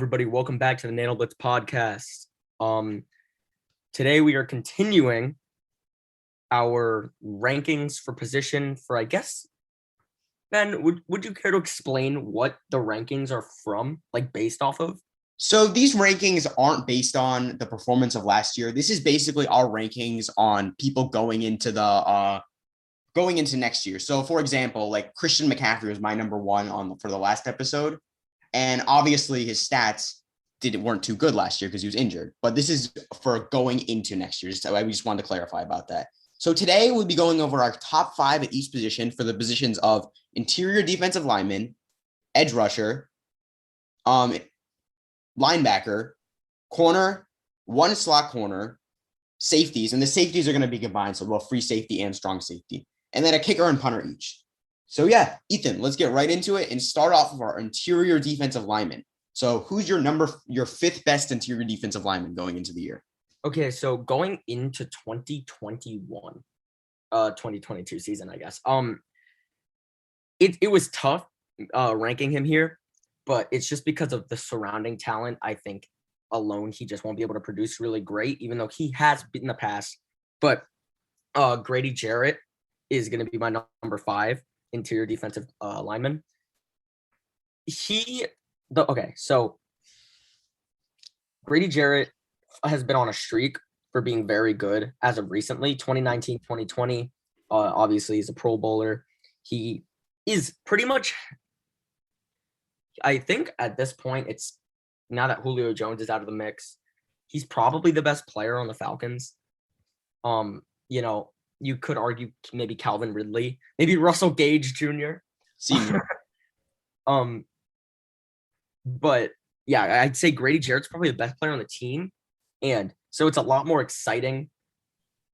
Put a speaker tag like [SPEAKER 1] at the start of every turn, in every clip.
[SPEAKER 1] everybody. Welcome back to the Nano Blitz podcast. Today we are continuing our rankings for position for, I guess, Ben, would you care to explain what the rankings are from, like based off of?
[SPEAKER 2] So these rankings aren't based on the performance of last year. This is basically our rankings on people going into next year. So for example, like Christian McCaffrey was my number one for the last episode. And obviously his stats weren't too good last year because he was injured. But this is for going into next year. So we just wanted to clarify about that. So today we'll be going over our top 5 at each position for the positions of interior defensive lineman, edge rusher, linebacker, corner, one slot corner, safeties, and the safeties are going to be combined, so we'll free safety and strong safety, and then a kicker and punter each. So yeah, Ethan, let's get right into it and start off with our interior defensive lineman. So who's your 5th best interior defensive lineman going into the year?
[SPEAKER 1] Okay, so going into 2022 season, I guess. It was tough ranking him here, but it's just because of the surrounding talent. I think alone he just won't be able to produce really great, even though he has been in the past. But Grady Jarrett is going to be my number 5 interior defensive lineman. So Grady Jarrett has been on a streak for being very good as of recently. 2019, 2020, obviously he's a Pro Bowler. He is pretty much, I think at this point, it's now that Julio Jones is out of the mix, he's probably the best player on the Falcons. You could argue maybe Calvin Ridley, maybe Russell Gage Jr.
[SPEAKER 2] Senior.
[SPEAKER 1] But yeah, I'd say Grady Jarrett's probably the best player on the team. And so it's a lot more exciting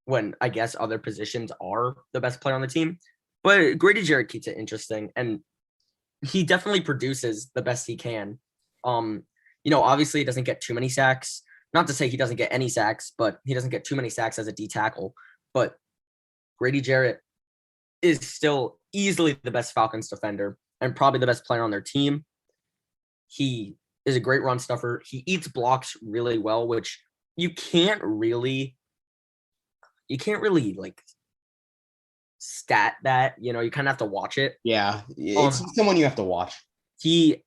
[SPEAKER 1] when I guess other positions are the best player on the team. But Grady Jarrett keeps it interesting, and he definitely produces the best he can. Obviously he doesn't get too many sacks. Not to say he doesn't get any sacks, but he doesn't get too many sacks as a D tackle. But Grady Jarrett is still easily the best Falcons defender and probably the best player on their team. He is a great run stuffer. He eats blocks really well, which you can't really like stat that, you kind of have to watch it.
[SPEAKER 2] Yeah, it's someone you have to watch.
[SPEAKER 1] This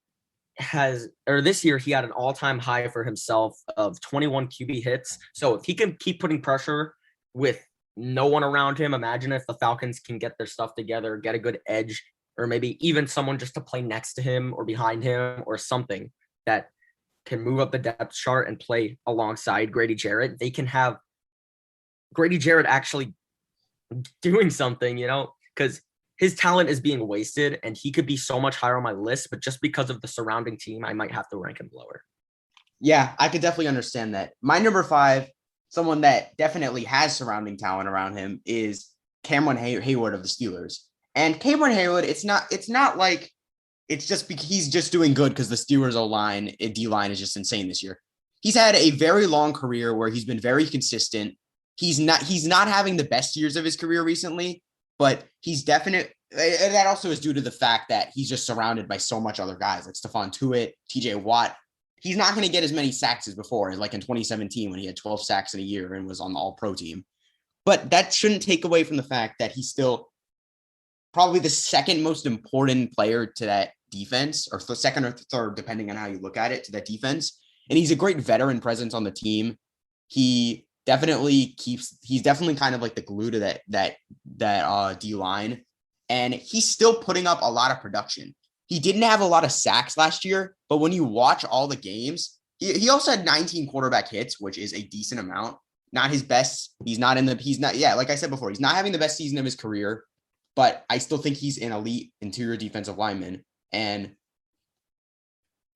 [SPEAKER 1] year he had an all-time high for himself of 21 QB hits. So if he can keep putting pressure with no one around him, imagine if the Falcons can get their stuff together, get a good edge, or maybe even someone just to play next to him or behind him or something that can move up the depth chart and play alongside Grady Jarrett. They can have Grady Jarrett actually doing something, because his talent is being wasted and he could be so much higher on my list, but just because of the surrounding team, I might have to rank him lower.
[SPEAKER 2] Yeah, I could definitely understand that. My number 5, someone that definitely has surrounding talent around him, is Cameron Hayward of the Steelers. And Cameron Hayward, it's not like it's just because he's just doing good because the Steelers D-line is just insane this year. He's had a very long career where he's been very consistent. He's not having the best years of his career recently, but he's definite. And that also is due to the fact that he's just surrounded by so much other guys like Stephon Tuitt, TJ Watt. He's not going to get as many sacks as before, like in 2017 when he had 12 sacks in a year and was on the All-Pro team. But that shouldn't take away from the fact that he's still probably the second most important player to that defense, or second or third, depending on how you look at it, to that defense. And he's a great veteran presence on the team. He's definitely kind of like the glue to that D-line. And he's still putting up a lot of production. He didn't have a lot of sacks last year, but when you watch all the games, he also had 19 quarterback hits, which is a decent amount. Not his best. Like I said before, he's not having the best season of his career, but I still think he's an elite interior defensive lineman. And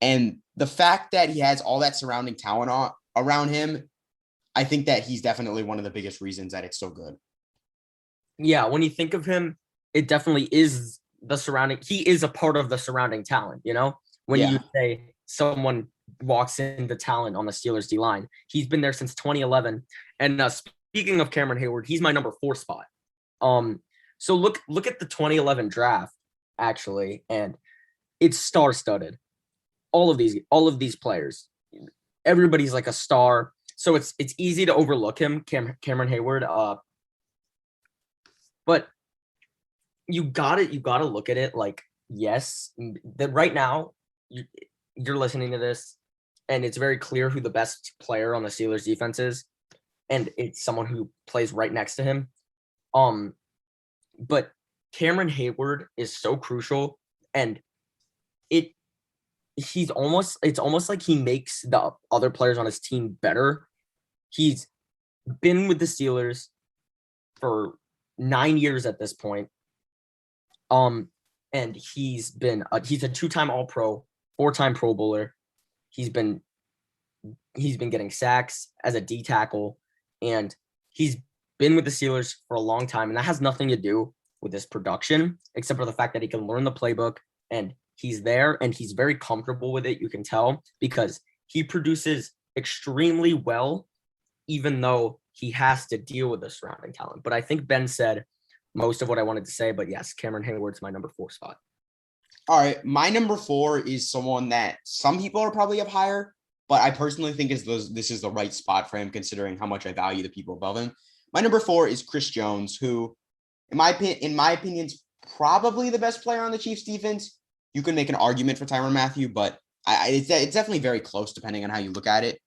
[SPEAKER 2] the fact that he has all that surrounding talent around him, I think that he's definitely one of the biggest reasons that it's so good.
[SPEAKER 1] Yeah, when you think of him, it definitely is he is a part of the surrounding talent, When you say someone walks into talent on the Steelers D-line, he's been there since 2011. And speaking of Cameron Hayward, he's my number 4 spot. So look at the 2011 draft, actually, and it's star-studded. all of these players, everybody's like a star. So it's easy to overlook him, Cameron Hayward. But you gotta look at it like, yes, that right now you're listening to this, and it's very clear who the best player on the Steelers defense is, and it's someone who plays right next to him. But Cameron Hayward is so crucial, and it's almost like he makes the other players on his team better. He's been with the Steelers for 9 years at this point. And he's a 2-time All-Pro, 4-time Pro Bowler. He's been getting sacks as a D tackle, and he's been with the Steelers for a long time, and that has nothing to do with his production, except for the fact that he can learn the playbook, and he's there, and he's very comfortable with it. You can tell because he produces extremely well, even though he has to deal with the surrounding talent. But I think Ben said most of what I wanted to say, but yes, Cameron Hayward's my number 4 spot.
[SPEAKER 2] All right, my number 4 is someone that some people are probably up higher, but I personally think this is the right spot for him, considering how much I value the people above him. My number 4 is Chris Jones, who, in my opinion, is probably the best player on the Chiefs defense. You can make an argument for Tyrann Mathieu, but it's definitely very close depending on how you look at it.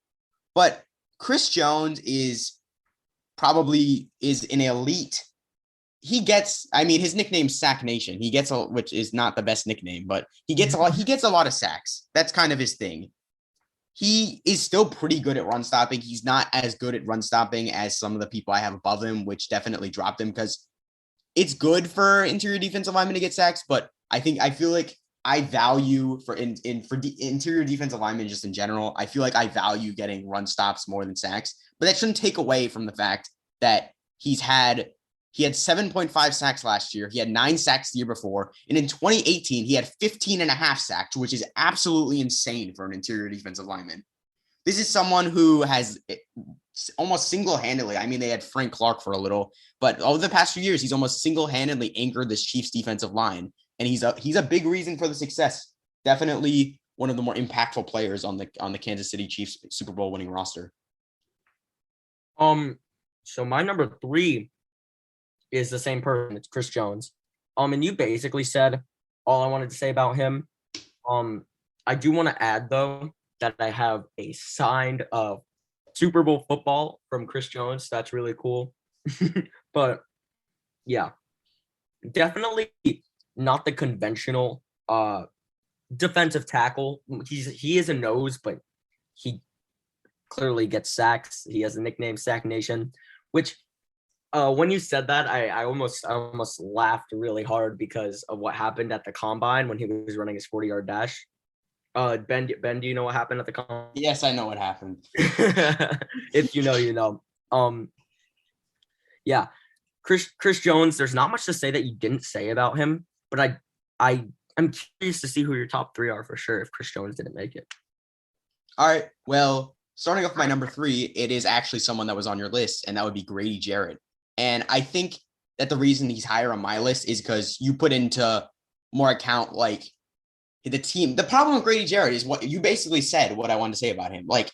[SPEAKER 2] But Chris Jones is an elite. His nickname's Sack Nation. Which is not the best nickname, but he gets a lot of sacks. That's kind of his thing. He is still pretty good at run stopping. He's not as good at run stopping as some of the people I have above him, which definitely dropped him, because it's good for interior defensive linemen to get sacks, but I feel like I value for interior defensive linemen just in general. I feel like I value getting run stops more than sacks, but that shouldn't take away from the fact that he had 7.5 sacks last year. He had 9 sacks the year before. And in 2018, he had 15 and a half sacks, which is absolutely insane for an interior defensive lineman. This is someone who has almost single-handedly, they had Frank Clark for a little, but over the past few years, he's almost single-handedly anchored this Chiefs defensive line. And he's a big reason for the success. Definitely one of the more impactful players on the Kansas City Chiefs Super Bowl winning roster.
[SPEAKER 1] So my number 3 is the same person. It's Chris Jones. And you basically said all I wanted to say about him. I do want to add, though, that I have a signed Super Bowl football from Chris Jones. That's really cool. But yeah, definitely not the conventional defensive tackle. He is a nose, but he clearly gets sacks. He has a nickname, Sack Nation, which when you said that, I almost laughed really hard because of what happened at the combine when he was running his 40-yard dash. Ben, do you know what happened at the combine?
[SPEAKER 2] Yes, I know what happened.
[SPEAKER 1] If you know, you know. Yeah, Chris Jones. There's not much to say that you didn't say about him, but I'm curious to see who your top 3 are for sure if Chris Jones didn't make it.
[SPEAKER 2] All right. Well, starting off my number 3, it is actually someone that was on your list, and that would be Grady Jarrett. And I think that the reason he's higher on my list is because you put into more account, like, the team. The problem with Grady Jarrett is what you basically said, what I wanted to say about him. Like,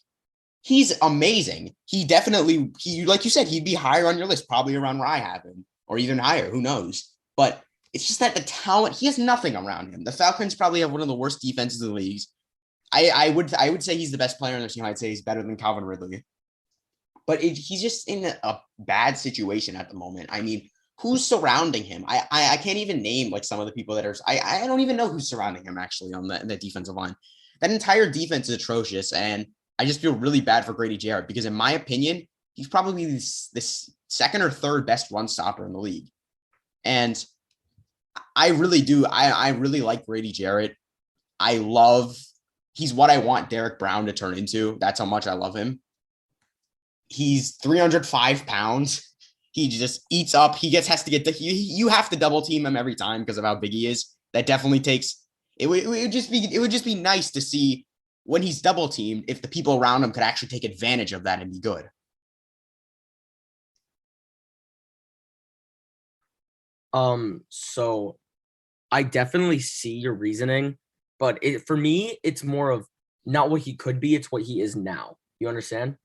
[SPEAKER 2] he's amazing. Like you said, he'd be higher on your list, probably around where I have him, or even higher. Who knows? But it's just that the talent, he has nothing around him. The Falcons probably have one of the worst defenses in the league. I would say he's the best player on their team. I'd say he's better than Calvin Ridley. But he's just in a bad situation at the moment. Who's surrounding him? I can't even name like some of the people that are. I don't even know who's surrounding him actually on the defensive line. That entire defense is atrocious, and I just feel really bad for Grady Jarrett because, in my opinion, he's probably this second or third best run stopper in the league. And I really do. I really like Grady Jarrett. He's what I want Derek Brown to turn into. That's how much I love him. He's 305 pounds. He just eats up. You have to double team him every time because of how big he is. That definitely takes. It would just be nice to see when he's double teamed if the people around him could actually take advantage of that and be good.
[SPEAKER 1] So I definitely see your reasoning. But for me, it's more of not what he could be, it's what he is now. You understand?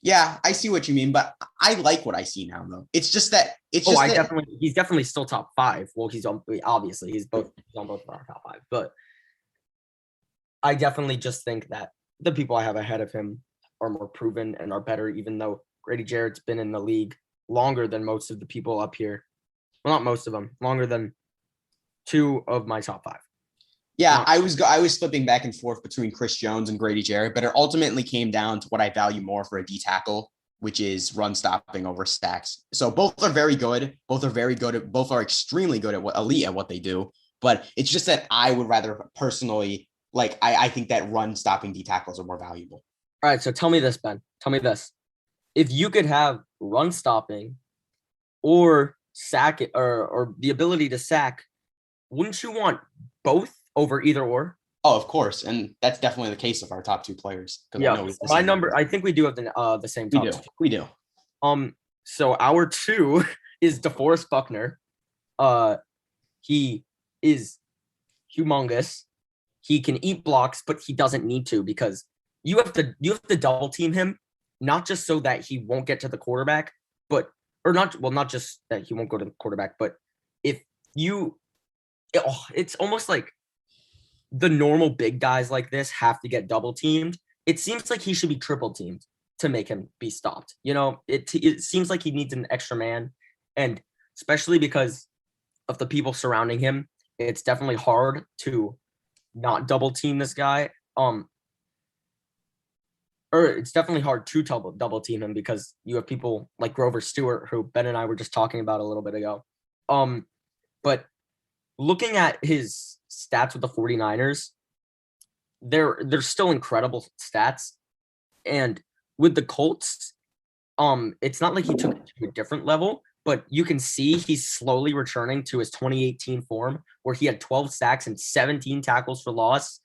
[SPEAKER 2] Yeah, I see what you mean, but I like what I see now, though. It's just that
[SPEAKER 1] He's definitely still top 5. Well, he's on both of our top 5, but I definitely just think that the people I have ahead of him are more proven and are better, even though Grady Jarrett's been in the league longer than most of the people up here. Well, not most of them, longer than 2 of my top 5.
[SPEAKER 2] Yeah, I was flipping back and forth between Chris Jones and Grady Jarrett, but it ultimately came down to what I value more for a D tackle, which is run stopping over stacks. So both are very good. Both are extremely good at elite at what they do. But it's just that I would rather personally, I think that run stopping D tackles are more valuable.
[SPEAKER 1] All right, so tell me this, Ben. Tell me this. If you could have run stopping or sack it or the ability to sack, wouldn't you want both over either or?
[SPEAKER 2] Oh, of course, and that's definitely the case of our top 2 players.
[SPEAKER 1] Yeah, my number. I think we do have the same top.
[SPEAKER 2] We do.
[SPEAKER 1] So our 2 is DeForest Buckner. He is humongous. He can eat blocks, but he doesn't need to because you have to double team him, not just so that he won't get to the quarterback, not just that he won't go to the quarterback, but if you, it's almost like the normal big guys like this have to get double teamed. It seems like he should be triple teamed to make him be stopped. It seems like he needs an extra man, and especially because of the people surrounding him, it's definitely hard to not double team this guy. Or it's definitely hard to double team him because you have people like Grover Stewart, who Ben and I were just talking about a little bit ago. But looking at his stats with the 49ers, they're still incredible stats. And with the Colts, it's not like he took it to a different level, but you can see he's slowly returning to his 2018 form where he had 12 sacks and 17 tackles for loss.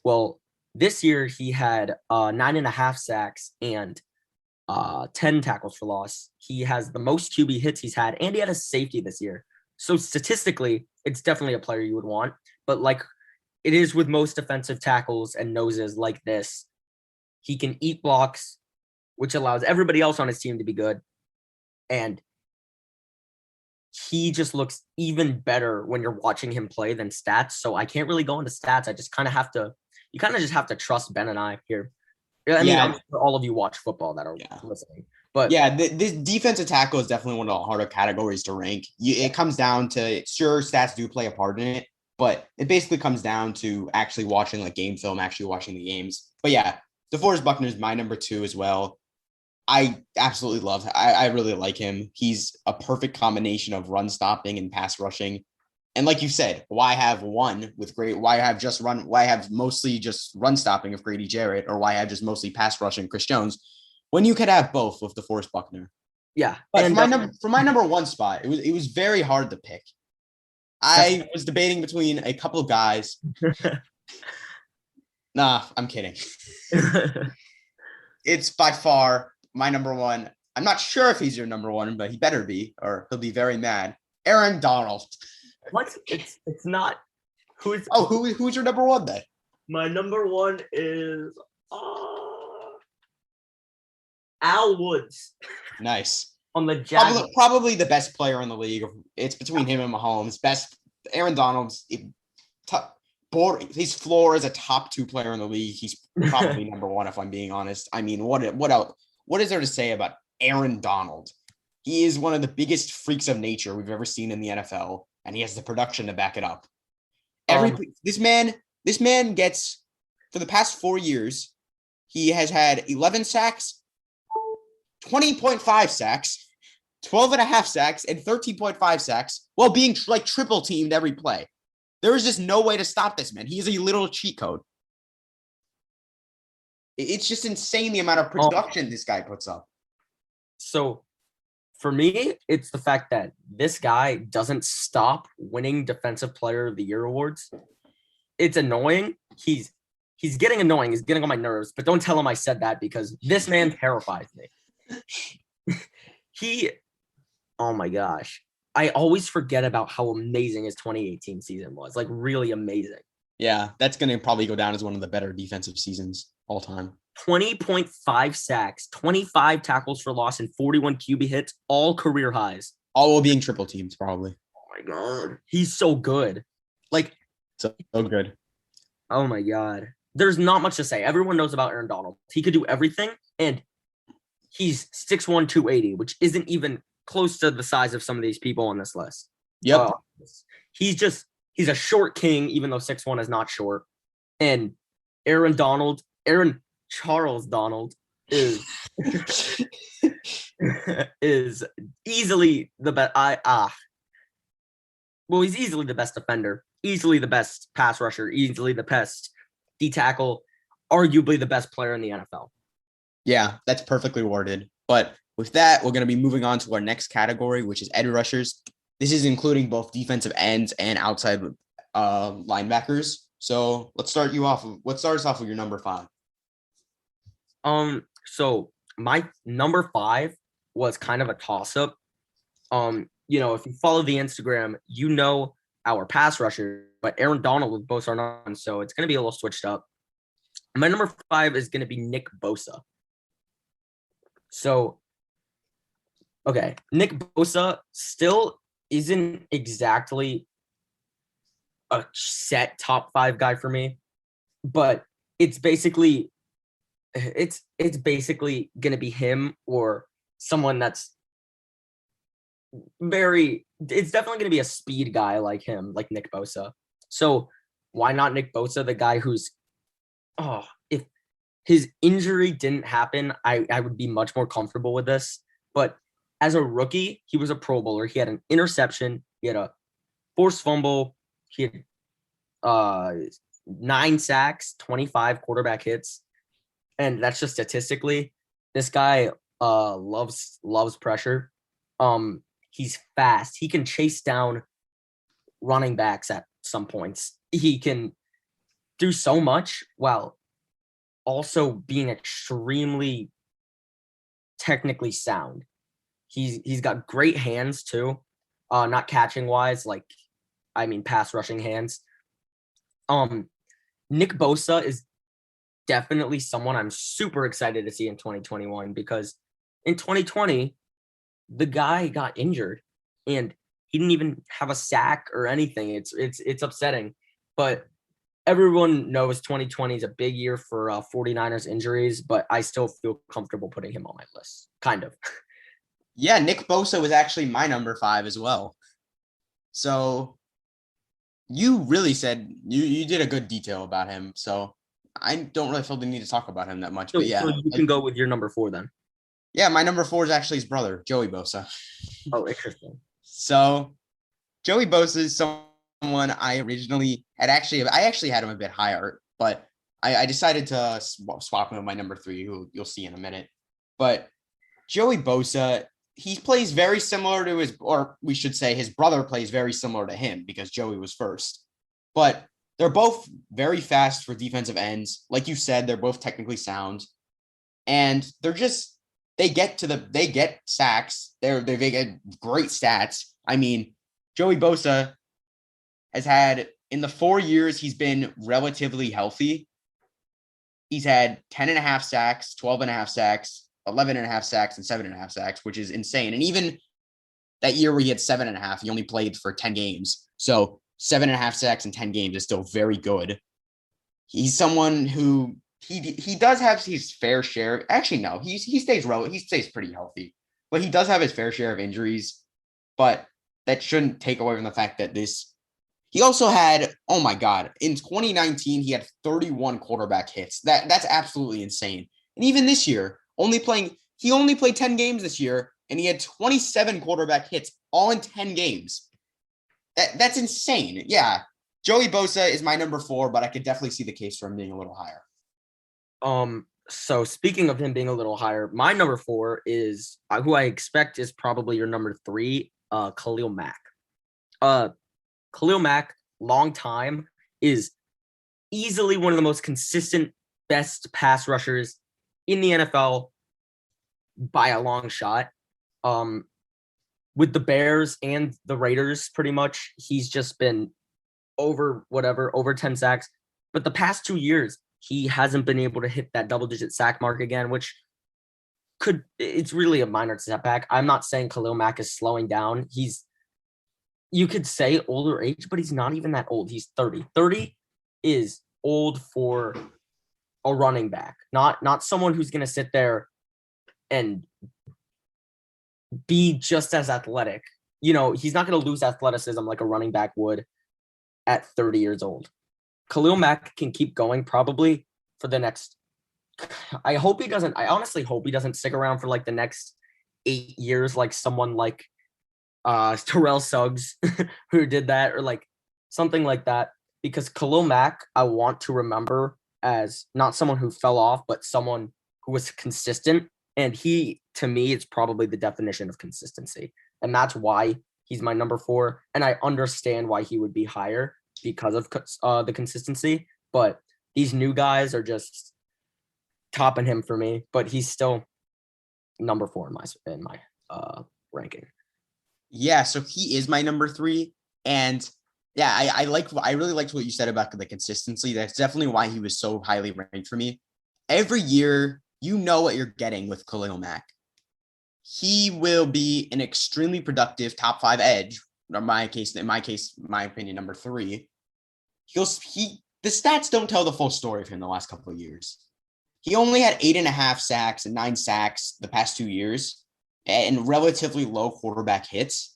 [SPEAKER 1] Well, this year he had 9.5 sacks and 10 tackles for loss. He has the most QB hits he's had, and he had a safety this year. So statistically, it's definitely a player you would want. But like it is with most defensive tackles and noses like this, he can eat blocks, which allows everybody else on his team to be good. And he just looks even better when you're watching him play than stats. So I can't really go into stats. I just kind of have to – you kind of just have to trust Ben and I here. I mean, I'm sure all of you watch football that are listening. But
[SPEAKER 2] yeah, this defensive tackle is definitely one of the harder categories to rank. It comes down to, sure, stats do play a part in it, but it basically comes down to actually watching like game film, actually watching the games. But yeah, DeForest Buckner is my number 2 as well. I absolutely love him. I really like him. He's a perfect combination of run stopping and pass rushing. And like you said, why have one with great? Why have mostly just run stopping of Grady Jarrett, or why have just mostly pass rushing Chris Jones, when you could have both with DeForest Buckner?
[SPEAKER 1] Yeah,
[SPEAKER 2] but for my number 1 spot, it was very hard to pick. I was debating between a couple of guys. Nah, I'm kidding. It's by far my number 1. I'm not sure if he's your number 1, but he better be, or he'll be very mad. Aaron Donald.
[SPEAKER 1] What? It's not.
[SPEAKER 2] Who's your number 1 then?
[SPEAKER 1] My number 1 is Al Woods.
[SPEAKER 2] Nice.
[SPEAKER 1] On the Jaguars.
[SPEAKER 2] Probably the best player in the league. It's between him and Mahomes. Aaron Donald's his floor is a top 2 player in the league. He's probably number 1 if I'm being honest. I mean, what else? What is there to say about Aaron Donald? He is one of the biggest freaks of nature we've ever seen in the NFL, and he has the production to back it up. This man gets, for the past 4 years, he has had 11 sacks, 20.5 sacks, 12.5 sacks, and 13.5 sacks while being like triple teamed every play. There is just no way to stop this man. He is a little cheat code. It's just insane the amount of production this guy puts up.
[SPEAKER 1] So for me, it's the fact that this guy doesn't stop winning Defensive Player of the Year awards. It's annoying. He's getting annoying. He's getting on my nerves, but don't tell him I said that because this man terrifies me. Oh my gosh. I always forget about how amazing his 2018 season was. Like really amazing.
[SPEAKER 2] Yeah, that's going to probably go down as one of the better defensive seasons all time.
[SPEAKER 1] 20.5 sacks, 25 tackles for loss, and 41 QB hits, all career highs.
[SPEAKER 2] All while being triple teams, probably.
[SPEAKER 1] Oh my God. He's so good. Like,
[SPEAKER 2] so good.
[SPEAKER 1] Oh my God. There's not much to say. Everyone knows about Aaron Donald. He could do everything, and he's 6'1", 280, which isn't even close to the size of some of these people on this list.
[SPEAKER 2] Yep.
[SPEAKER 1] He's a short king, even though 6'1" is not short. And Aaron Charles Donald is is easily the best. Well, he's easily the best defender, easily the best pass rusher, easily the best D tackle, arguably the best player in the NFL.
[SPEAKER 2] Yeah, that's perfectly worded. But with that, we're going to be moving on to our next category, which is edge rushers. This is including both defensive ends and outside linebackers. So let's start us off with your number 5.
[SPEAKER 1] So my number 5 was kind of a toss-up. If you follow the Instagram, our pass rusher, but Aaron Donald with both are none, so it's going to be a little switched up. My number 5 is going to be Nick Bosa. So, okay, Nick Bosa still isn't exactly a set top 5 guy for me, but it's basically going to be him or someone that's it's definitely going to be a speed guy like him, like Nick Bosa. So why not Nick Bosa, the guy who's, if his injury didn't happen, I would be much more comfortable with this. But as a rookie, he was a Pro Bowler. He had an interception. He had a forced fumble. He had 9 sacks, 25 quarterback hits. And that's just statistically. This guy loves pressure. He's fast. He can chase down running backs at some points. He can do so much while also being extremely technically sound. He's got great hands too. Not catching wise, pass rushing hands. Nick Bosa is definitely someone I'm super excited to see in 2021 because in 2020, the guy got injured and he didn't even have a sack or anything. It's upsetting, but everyone knows 2020 is a big year for 49ers injuries, but I still feel comfortable putting him on my list. Kind of.
[SPEAKER 2] Yeah, Nick Bosa was actually my number 5 as well. So you really said you did a good detail about him. So I don't really feel the need to talk about him that much.
[SPEAKER 1] So,
[SPEAKER 2] but yeah.
[SPEAKER 1] So you can go with your number 4 then.
[SPEAKER 2] Yeah, my number 4 is actually his brother, Joey Bosa.
[SPEAKER 1] Oh, interesting.
[SPEAKER 2] So Joey Bosa is someone I actually had him a bit higher, but I decided to swap him with my number 3, who you'll see in a minute. But Joey Bosa, he plays very similar to his brother plays very similar to him because Joey was first. But they're both very fast for defensive ends. Like you said, they're both technically sound. And they get sacks. They get great stats. I mean, Joey Bosa has had, in the 4 years he's been relatively healthy, he's had 10.5 sacks, 12.5 sacks, 11.5 sacks, and 7.5 sacks, which is insane. And even that year where he had 7.5, he only played for 10 games. So 7.5 sacks in 10 games is still very good. He's someone who he does have his fair share. Actually, no, he stays pretty healthy, but he does have his fair share of injuries. But that shouldn't take away from the fact that he also had, oh my God, in 2019, he had 31 quarterback hits. That's absolutely insane. And even this year, he only played 10 games this year, and he had 27 quarterback hits all in 10 games. That's insane. Yeah, Joey Bosa is my number 4, but I could definitely see the case for him being a little higher.
[SPEAKER 1] So speaking of him being a little higher, my number 4 is who I expect is probably your number 3, Khalil Mack. Khalil Mack, long time, is easily one of the most consistent, best pass rushers in the NFL by a long shot. With the Bears and the Raiders, pretty much, he's just been over 10 sacks. But the past 2 years, he hasn't been able to hit that double-digit sack mark again, which it's really a minor setback. I'm not saying Khalil Mack is slowing down. You could say older age, but he's not even that old. He's 30. 30 is old for a running back, not someone who's going to sit there and be just as athletic. He's not going to lose athleticism like a running back would at 30 years old. Khalil Mack can keep going probably for the next. I honestly hope he doesn't stick around for like the next 8 years, like someone like Terrell Suggs who did that, or like something like that. Because Khalil Mack, I want to remember as not someone who fell off, but someone who was consistent. And he, to me, is probably the definition of consistency. And that's why he's my number 4. And I understand why he would be higher because of the consistency. But these new guys are just topping him for me. But he's still number 4 in my ranking.
[SPEAKER 2] Yeah, so he is my number 3. And yeah, I really liked what you said about the consistency. That's definitely why he was so highly ranked for me. Every year, you know what you're getting with Khalil Mack. He will be an extremely productive top 5 edge. In my opinion, number 3. The stats don't tell the full story of him the last couple of years. He only had 8.5 sacks and 9 sacks the past 2 years and relatively low quarterback hits.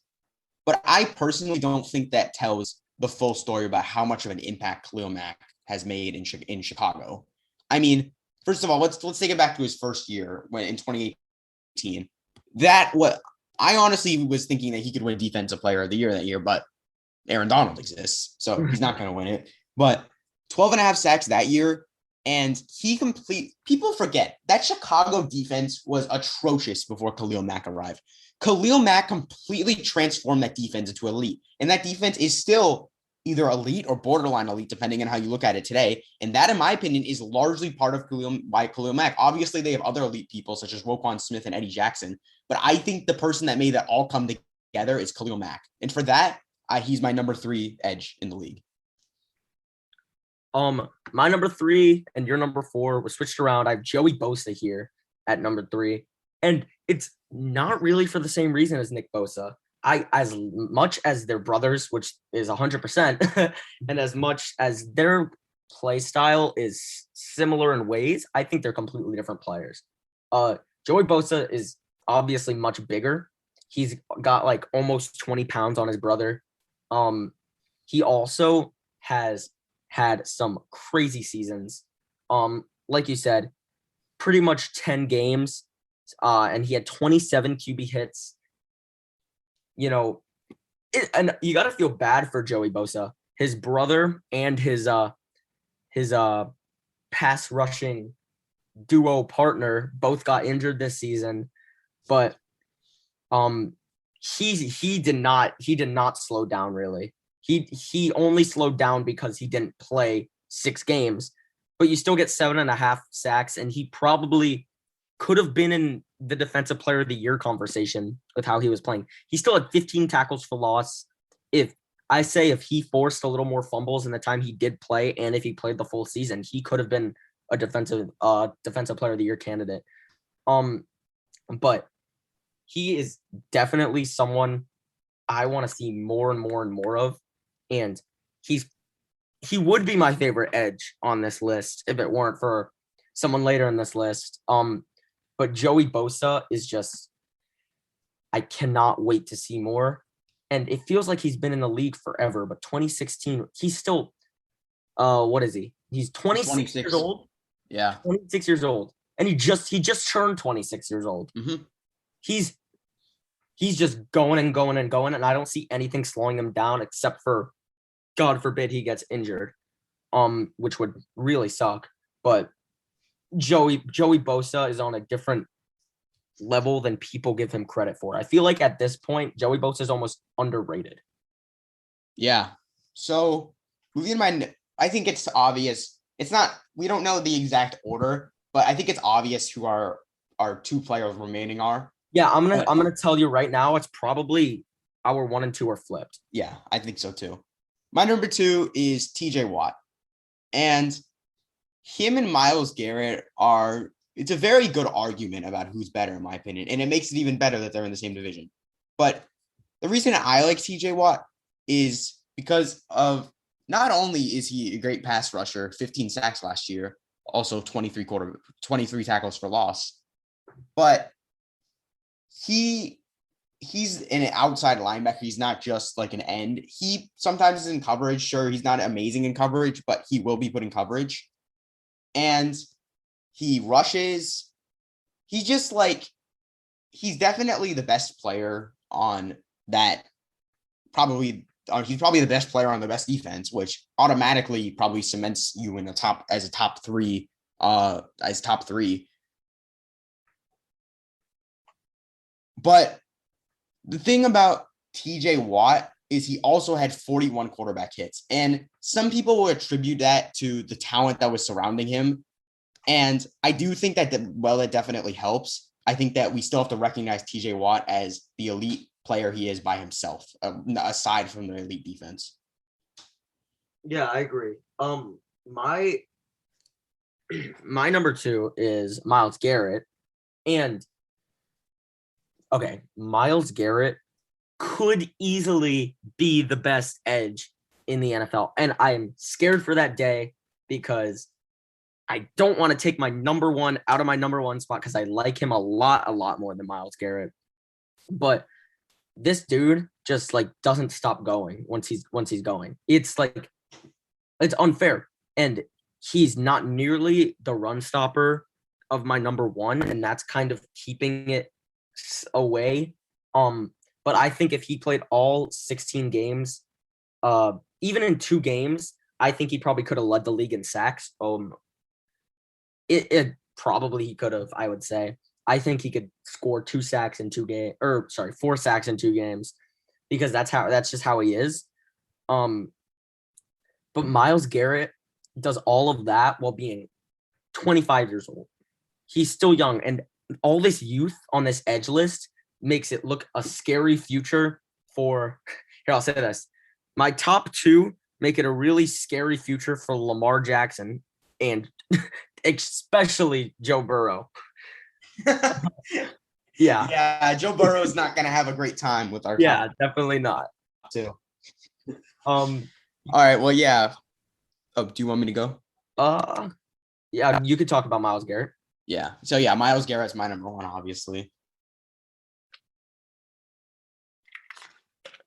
[SPEAKER 2] But I personally don't think that tells the full story about how much of an impact Khalil Mack has made in Chicago. I mean, first of all, let's take it back to his first year in 2018. I honestly was thinking that he could win Defensive Player of the Year that year, but Aaron Donald exists, so he's not going to win it. But 12.5 sacks that year, and people forget that Chicago defense was atrocious before Khalil Mack arrived. Khalil Mack completely transformed that defense into elite, and that defense is still either elite or borderline elite, depending on how you look at it today. And that, in my opinion, is largely part of Khalil Mack. Obviously, they have other elite people such as Roquan Smith and Eddie Jackson, but I think the person that made that all come together is Khalil Mack. And for that, he's my number 3 edge in the league.
[SPEAKER 1] My number 3 and your number 4 was switched around. I have Joey Bosa here at number 3, and it's not really for the same reason as Nick Bosa. As much as they're brothers, which is 100%, and as much as their play style is similar in ways, I think they're completely different players. Joey Bosa is obviously much bigger. He's got like almost 20 pounds on his brother. He also has had some crazy seasons. Like you said, pretty much 10 games, and he had 27 QB hits. And you got to feel bad for Joey Bosa. His brother and his pass rushing duo partner both got injured this season, but he did not slow down really. He only slowed down because he didn't play 6 games, but you still get 7.5 sacks, and he probably could have been in the Defensive Player of the Year conversation with how he was playing. He still had 15 tackles for loss. If he forced a little more fumbles in the time he did play, and if he played the full season, he could have been a Defensive Player of the Year candidate. But he is definitely someone I want to see more and more and more of. And he would be my favorite edge on this list if it weren't for someone later in this list. But Joey Bosa is just, I cannot wait to see more. And it feels like he's been in the league forever, but 2016, he's still, what is he? He's 26 years old.
[SPEAKER 2] Yeah.
[SPEAKER 1] 26 years old. And he just turned 26 years old.
[SPEAKER 2] Mm-hmm.
[SPEAKER 1] He's just going and going and going. And I don't see anything slowing him down except for, God forbid, he gets injured, which would really suck. But Joey Bosa is on a different level than people give him credit for. I feel like at this point, Joey Bosa is almost underrated.
[SPEAKER 2] Yeah. So I think it's obvious. It's not, we don't know the exact order, but I think it's obvious who our 2 players remaining are.
[SPEAKER 1] Yeah, I'm gonna tell you right now, it's probably our 1 and 2 are flipped.
[SPEAKER 2] Yeah, I think so too. My number 2 is TJ Watt. And him and Myles Garrett it's a very good argument about who's better, in my opinion. And it makes it even better that they're in the same division. But the reason I like TJ Watt is because of not only is he a great pass rusher, 15 sacks last year, also 23 tackles for loss, but he's an outside linebacker. He's not just like an end. He sometimes is in coverage. Sure, he's not amazing in coverage, but he will be put in coverage. And he rushes. He's just like, he's definitely the best player on that. He's probably the best player on the best defense, which automatically probably cements you in the top as top three. But the thing about TJ Watt is he also had 41 quarterback hits. And some people will attribute that to the talent that was surrounding him. And I do think that, it definitely helps. I think that we still have to recognize TJ Watt as the elite player he is by himself, aside from the elite defense.
[SPEAKER 1] Yeah, I agree. My number 2 is Myles Garrett. And okay, Myles Garrett could easily be the best edge in the NFL. And I'm scared for that day because I don't want to take my number 1 out of my number 1 spot because I like him a lot more than Myles Garrett. But this dude just like doesn't stop going once he's going. It's like, it's unfair. And he's not nearly the run stopper of my number 1, and that's kind of keeping it away. But I think if he played all 16 games, even in 2 games, I think he probably could have led the league in sacks. It probably he could have, I would say. I think he could score 4 sacks in 2 games because that's just how he is. But Myles Garrett does all of that while being 25 years old. He's still young, and all this youth on this edge list makes it look a scary future for here, I'll say this. My top 2 make it a really scary future for Lamar Jackson and especially Joe Burrow.
[SPEAKER 2] Yeah, Joe Burrow is not going to have a great time with our
[SPEAKER 1] top. Definitely not.
[SPEAKER 2] Too. All right, well, yeah. Oh, do you want me to go?
[SPEAKER 1] Yeah, you could talk about Myles Garrett.
[SPEAKER 2] Yeah. So yeah, Myles Garrett's my number 1, obviously.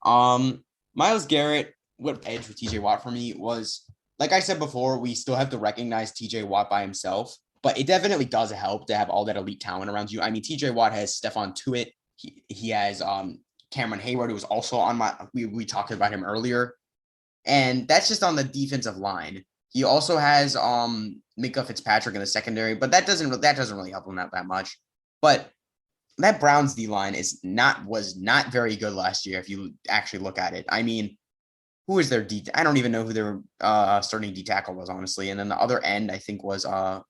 [SPEAKER 2] Myles Garrett, what edge with TJ Watt for me was, like I said before, we still have to recognize TJ Watt by himself, but it definitely does help to have all that elite talent around you. I mean, TJ Watt has Stephon Tuitt. He has Cameron Hayward, who was also on we talked about him earlier. And that's just on the defensive line. He also has Minkah Fitzpatrick in the secondary, but that doesn't really help him out that much. But that Browns D line was not very good last year if you actually look at it. I mean, who is their D? I don't even know who their starting D tackle was, honestly. And then the other end, I think was I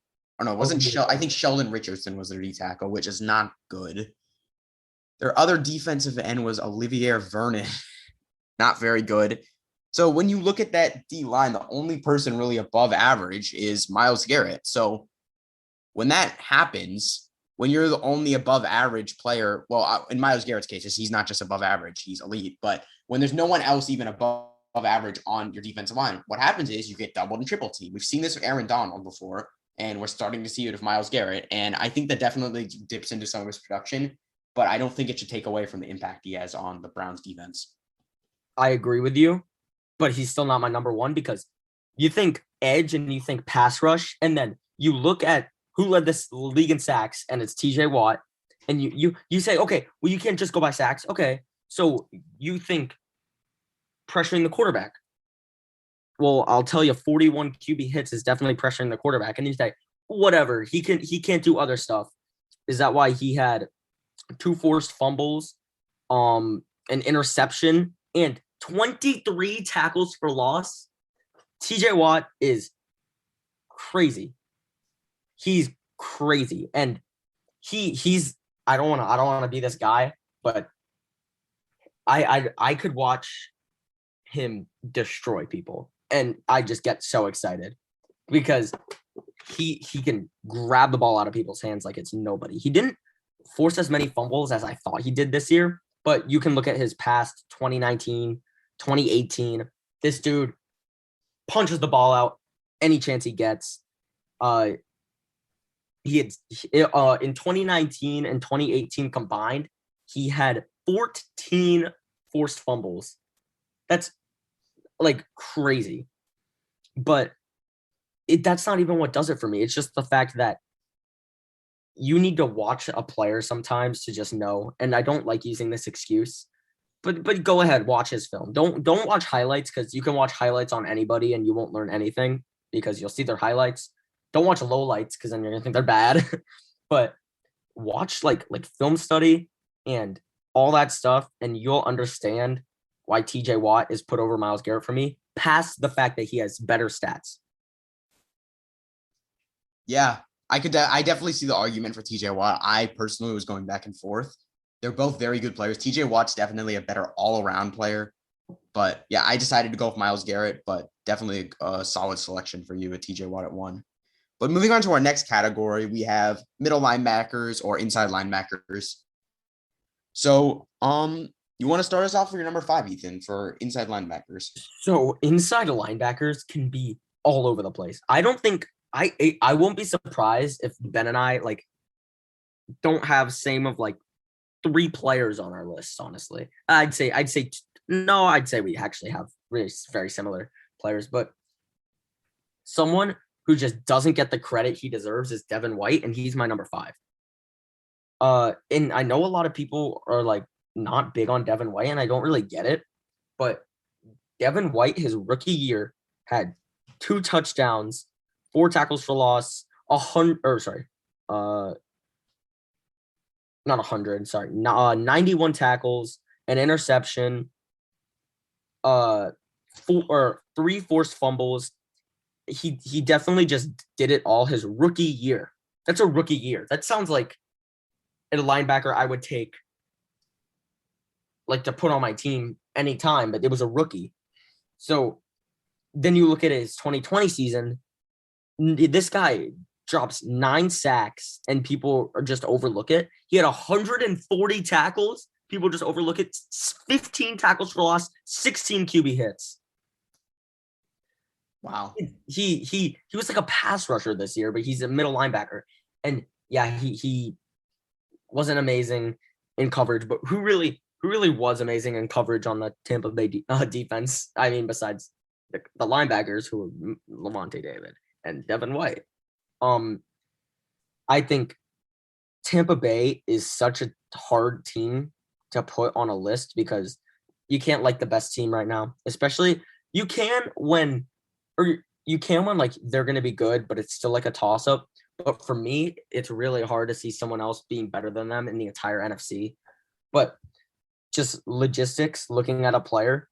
[SPEAKER 2] think Sheldon Richardson was their D tackle, which is not good. Their other defensive end was Olivier Vernon, not very good. So when you look at that D line, the only person really above average is Myles Garrett. So when that happens, when you're the only above average player, well, in Myles Garrett's case, he's not just above average, he's elite. But when there's no one else even above average on your defensive line, what happens is you get doubled and triple teamed. We've seen this with Aaron Donald before, and we're starting to see it with Myles Garrett. And I think that definitely dips into some of his production, but I don't think it should take away from the impact he has on the Browns defense.
[SPEAKER 1] I agree with you, but he's still not my number 1 because you think edge and you think pass rush, and then you look at who led this league in sacks, and it's TJ Watt, and you say, okay, well, you can't just go by sacks. Okay, so you think pressuring the quarterback. Well, I'll tell you, 41 QB hits is definitely pressuring the quarterback, and you say, whatever, he can't do other stuff. Is that why he had 2 forced fumbles, an interception, and 23 tackles for loss? TJ Watt is crazy. He's crazy. And he's I don't want to be this guy, but I could watch him destroy people. And I just get so excited because he can grab the ball out of people's hands like it's nobody. He didn't force as many fumbles as I thought he did this year, but you can look at his past 2019, 2018. This dude punches the ball out any chance he gets. He had in 2019 and 2018 combined, he had 14 forced fumbles. That's like crazy. But that's not even what does it for me. It's just the fact that you need to watch a player sometimes to just know. And I don't like using this excuse, but go ahead, watch his film. Don't watch highlights, because you can watch highlights on anybody and you won't learn anything because you'll see their highlights. Don't watch lowlights because then you're gonna think they're bad. But watch like film study and all that stuff, and you'll understand why TJ Watt is put over Myles Garrett for me, past the fact that he has better stats.
[SPEAKER 2] Yeah, I definitely see the argument for TJ Watt. I personally was going back and forth. They're both very good players. TJ Watt's definitely a better all-around player. But yeah, I decided to go with Myles Garrett, but definitely a solid selection for you with TJ Watt at 1. But moving on to our next category, we have middle linebackers or inside linebackers. So, you want to start us off for your number 5, Ethan, for inside linebackers?
[SPEAKER 1] So inside linebackers can be all over the place. I don't think I won't be surprised if Ben and I like don't have same of like 3 players on our list. Honestly, I'd say we actually have really very similar players, but someone who just doesn't get the credit he deserves is Devin White, and he's my number 5. And I know a lot of people are like not big on Devin White, and I don't really get it, but Devin White, his rookie year, had 2 touchdowns, 4 tackles for loss, 91 tackles, an interception, 3 forced fumbles. He definitely just did it all his rookie year. That's a rookie year. That sounds like a linebacker I would take like to put on my team anytime, but it was a rookie. So then you look at his 2020 season, this guy drops 9 sacks and people just overlook it. He had 140 tackles. People just overlook it. 15 tackles for loss, 16 QB hits.
[SPEAKER 2] Wow.
[SPEAKER 1] He was like a pass rusher this year, but he's a middle linebacker. And yeah, he wasn't amazing in coverage, but who really was amazing in coverage on the Tampa Bay defense? I mean, besides the linebackers, who were Lavonte David and Devin White. I think Tampa Bay is such a hard team to put on a list because you can't like the best team right now. Especially you can when like they're going to be good, but it's still like a toss up. But for me, it's really hard to see someone else being better than them in the entire NFC. But just logistics, looking at a player,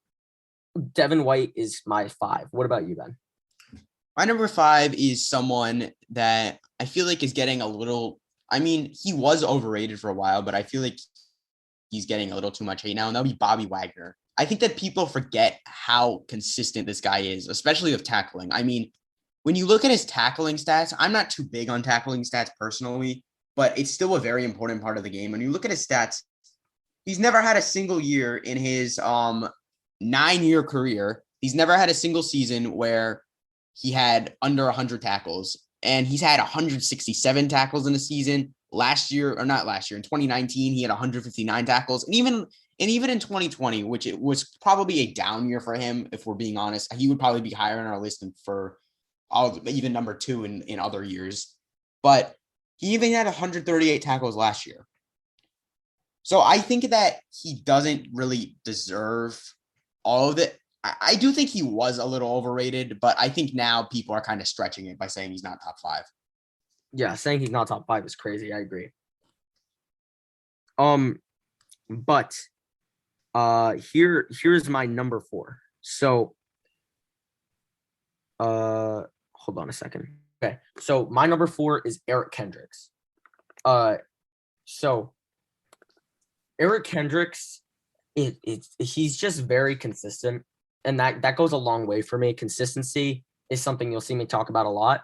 [SPEAKER 1] Devin White is my 5. What about you, Ben?
[SPEAKER 2] My number 5 is someone that I feel like is getting a little, I mean, he was overrated for a while, but I feel like he's getting a little too much hate now, and that'll be Bobby Wagner. I think that people forget how consistent this guy is, especially with tackling. I mean, when you look at his tackling stats, I'm not too big on tackling stats personally, but it's still a very important part of the game. When you look at his stats, he's never had a single year in his 9-year career. He's never had a single season where he had under 100 tackles, and he's had 167 tackles in a season. In 2019, he had 159 tackles. And even in 2020, which it was probably a down year for him, if we're being honest, he would probably be higher on our list than for even number 2 in other years. But he even had 138 tackles last year. So I think that he doesn't really deserve all of it. I do think he was a little overrated, but I think now people are kind of stretching it by saying he's not top 5.
[SPEAKER 1] Yeah, saying he's not top 5 is crazy. I agree. But here's my number 4. So hold on a second. Okay. So my number 4 is Eric Kendricks. So Eric Kendricks, he's just very consistent. and that goes a long way for me. Consistency is something you'll see me talk about a lot.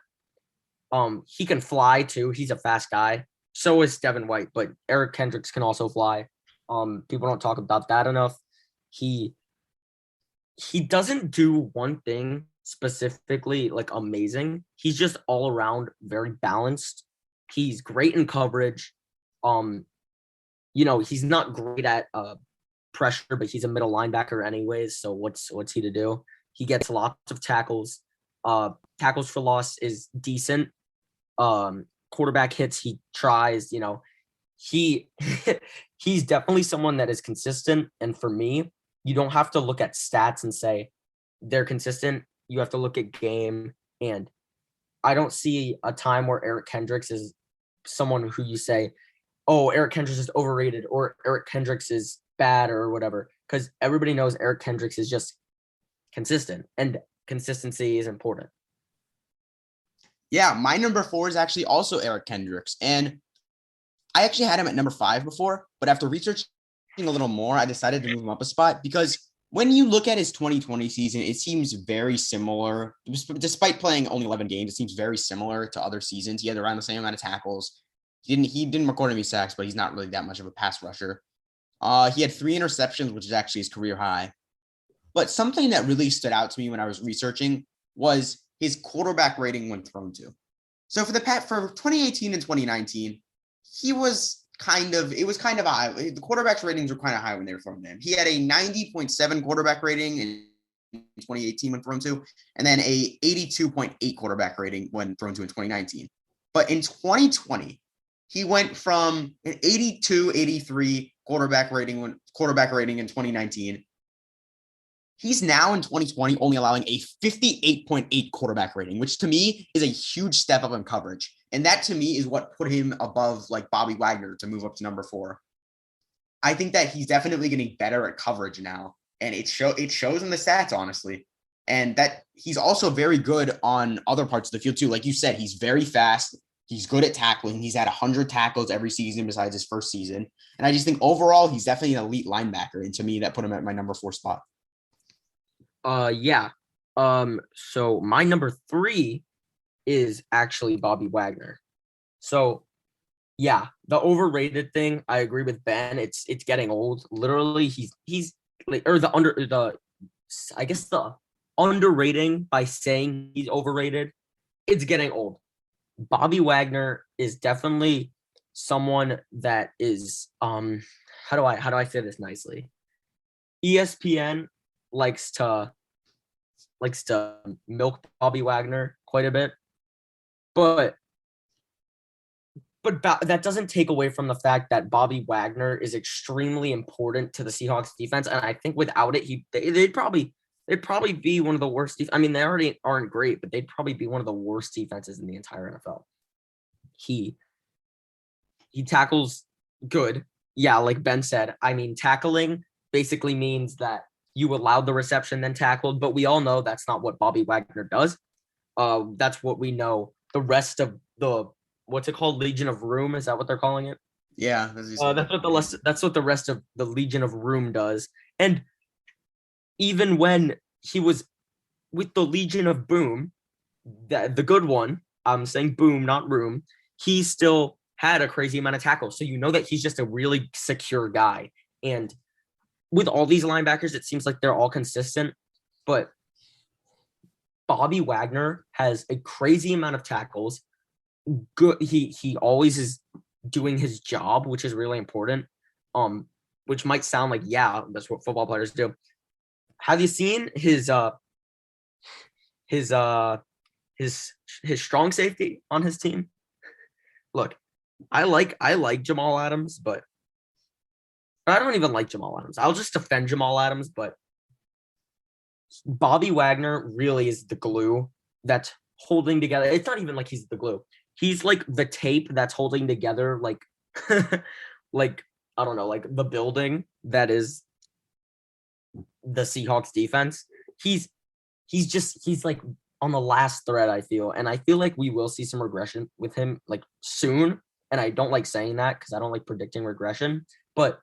[SPEAKER 1] He can fly too. He's a fast guy. So is Devin White, but Eric Kendricks can also fly. People don't talk about that enough. He doesn't do one thing specifically like amazing. He's just all around very balanced. He's great in coverage. He's not great at pressure, but he's a middle linebacker anyways. So what's he to do? He gets lots of tackles. Tackles for loss is decent. Quarterback hits, he tries. He he's definitely someone that is consistent. And for me, you don't have to look at stats and say they're consistent. You have to look at game. And I don't see a time where Eric Kendricks is someone who you say, oh, Eric Kendricks is overrated or Eric Kendricks is bad or whatever, because everybody knows Eric Kendricks is just consistent, and consistency is important.
[SPEAKER 2] Yeah, my number 4 is actually also Eric Kendricks. And I actually had him at number 5 before, but after researching a little more, I decided to move him up a spot because when you look at his 2020 season, it seems very similar. Despite playing only 11 games, it seems very similar to other seasons. He had around the same amount of tackles. He didn't record any sacks, but he's not really that much of a pass rusher. He had 3 interceptions, which is actually his career high. But something that really stood out to me when I was researching was his quarterback rating when thrown to. So for 2018 and 2019, it was kind of high. The quarterback's ratings were kind of high when they were thrown to him. He had a 90.7 quarterback rating in 2018 when thrown to, and then a 82.8 quarterback rating when thrown to in 2019. But in 2020, he went from an 82, 83 quarterback rating in 2019. He's now in 2020 only allowing a 58.8 quarterback rating, which to me is a huge step up in coverage. And that to me is what put him above like Bobby Wagner to move up to number 4. I think that he's definitely getting better at coverage now. And it shows in the stats, honestly. And that he's also very good on other parts of the field too. Like you said, he's very fast. He's good at tackling. He's had 100 tackles every season besides his first season. And I just think overall, he's definitely an elite linebacker. And to me, that put him at my number 4 spot.
[SPEAKER 1] Yeah. So my number 3 is actually Bobby Wagner. So yeah, the overrated thing, I agree with Ben. It's getting old. Literally, he's like, or the underrating by saying he's overrated, it's getting old. Bobby Wagner is definitely someone that is how do I say this nicely? ESPN likes to milk Bobby Wagner quite a bit, but that doesn't take away from the fact that Bobby Wagner is extremely important to the Seahawks defense, and I think without it, they'd probably be one of the worst. I mean, they already aren't great, but they'd probably be one of the worst defenses in the entire NFL. He tackles good, yeah, like Ben said. I mean, tackling basically means that you allowed the reception, then tackled, but we all know that's not what Bobby Wagner does. That's what we know. The rest of the, what's it called? Legion of Room? Is that what they're calling it?
[SPEAKER 2] Yeah.
[SPEAKER 1] That's what the rest of the Legion of Room does. And even when he was with the Legion of Boom, the good one, I'm saying Boom, not Room, he still had a crazy amount of tackles. So you know that he's just a really secure guy. And with all these linebackers, it seems like they're all consistent, but Bobby Wagner has a crazy amount of tackles. Good, he always is doing his job, which is really important. Which might sound like, yeah, that's what football players do. Have you seen his strong safety on his team? Look, I like Jamal Adams, but I don't even like Jamal Adams. I'll just defend Jamal Adams, but Bobby Wagner really is the glue that's holding together. It's not even like he's the glue. He's like the tape that's holding together, like, like, I don't know, like the building that is the Seahawks defense. He's like on the last thread, I feel. And I feel like we will see some regression with him like soon. And I don't like saying that because I don't like predicting regression. But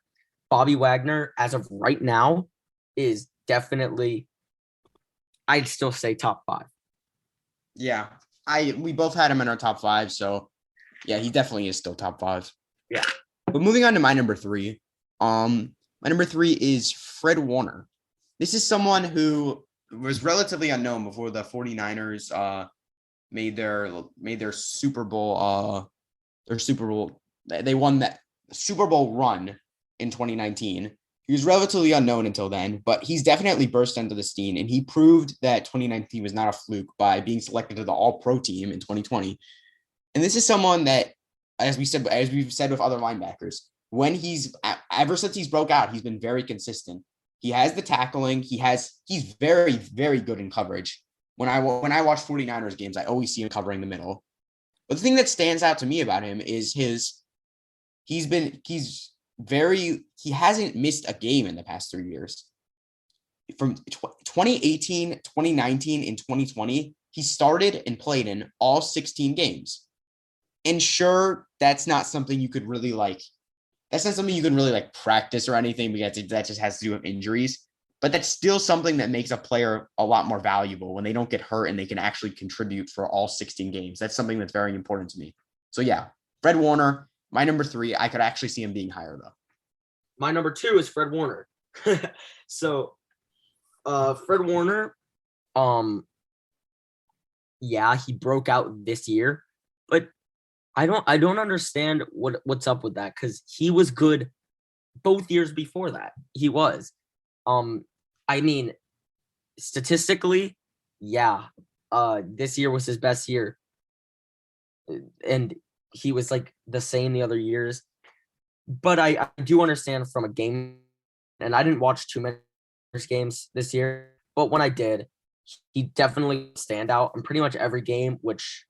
[SPEAKER 1] Bobby Wagner, as of right now, is definitely I'd still say top 5.
[SPEAKER 2] Yeah. We both had him in our top 5, so yeah, he definitely is still top 5.
[SPEAKER 1] Yeah.
[SPEAKER 2] But moving on to my number 3. My number 3 is Fred Warner. This is someone who was relatively unknown before the 49ers made their Super Bowl they won that Super Bowl run in 2019. He was relatively unknown until then, but he's definitely burst onto the scene, and he proved that 2019 was not a fluke by being selected to the All-Pro team in 2020. And this is someone that, as we've said with other linebackers, ever since he's broke out, he's been very consistent. He has the tackling. He's very, very good in coverage. When I watch 49ers games, I always see him covering the middle. But the thing that stands out to me about him is he hasn't missed a game in the past 3 years. From 2018, 2019, and 2020, he started and played in all 16 games. And sure, that's not something you could really practice or anything, because that just has to do with injuries. But that's still something that makes a player a lot more valuable when they don't get hurt and they can actually contribute for all 16 games. That's something that's very important to me. So yeah, Fred Warner, my number 3. I could actually see him being higher though.
[SPEAKER 1] My number 2 is Fred Warner. So Fred Warner, yeah, he broke out this year, but I don't understand what's up with that, because he was good both years before that. He was. I mean, statistically, yeah, this year was his best year. And he was like the same the other years. But I do understand from a game, and I didn't watch too many games this year, but when I did, he definitely stand out in pretty much every game, which,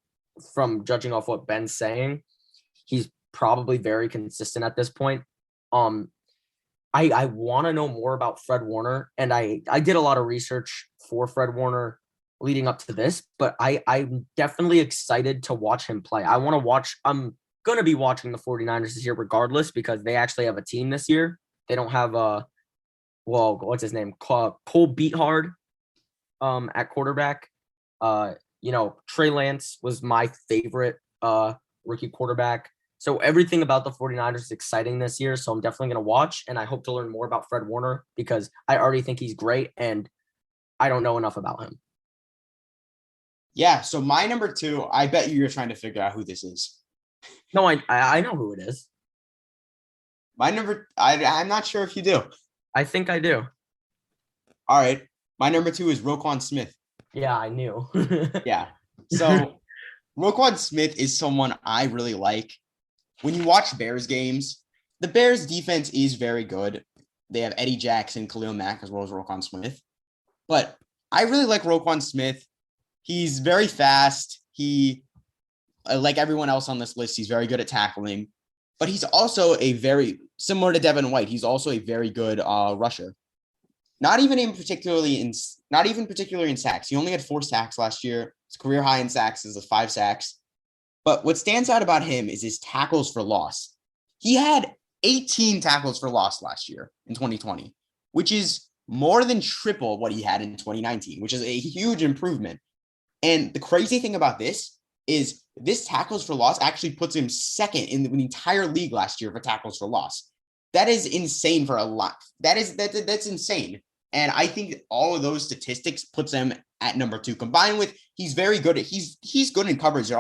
[SPEAKER 1] from judging off what Ben's saying, he's probably very consistent at this point. I want to know more about Fred Warner, and I did a lot of research for Fred Warner leading up to this, but I'm definitely excited to watch him play. I'm going to be watching the 49ers this year regardless, because they actually have a team this year. They don't have what's his name? Cole Beathard at quarterback. Trey Lance was my favorite rookie quarterback. So everything about the 49ers is exciting this year. So I'm definitely going to watch, and I hope to learn more about Fred Warner, because I already think he's great and I don't know enough about him.
[SPEAKER 2] Yeah. So my number 2, I bet you're trying to figure out who this is.
[SPEAKER 1] No, I know who it is.
[SPEAKER 2] I'm not sure if you do.
[SPEAKER 1] I think I do.
[SPEAKER 2] All right. My number 2 is Roquan Smith.
[SPEAKER 1] Yeah, I knew.
[SPEAKER 2] Yeah. So Roquan Smith is someone I really like. When you watch Bears games, the Bears defense is very good. They have Eddie Jackson, Khalil Mack, as well as Roquan Smith. But I really like Roquan Smith. He's very fast. He, like everyone else on this list, he's very good at tackling. But he's also similar to Devin White, he's also a very good rusher. Not even particularly in sacks. He only had 4 sacks last year. His career high in sacks is 5 sacks. But what stands out about him is his tackles for loss. He had 18 tackles for loss last year in 2020, which is more than triple what he had in 2019, which is a huge improvement. And the crazy thing about this is this tackles for loss actually puts him second in the entire league last year for tackles for loss. That is insane for a lot. That's insane. And I think all of those statistics puts him at number 2, combined with he's very good at he's good in coverage.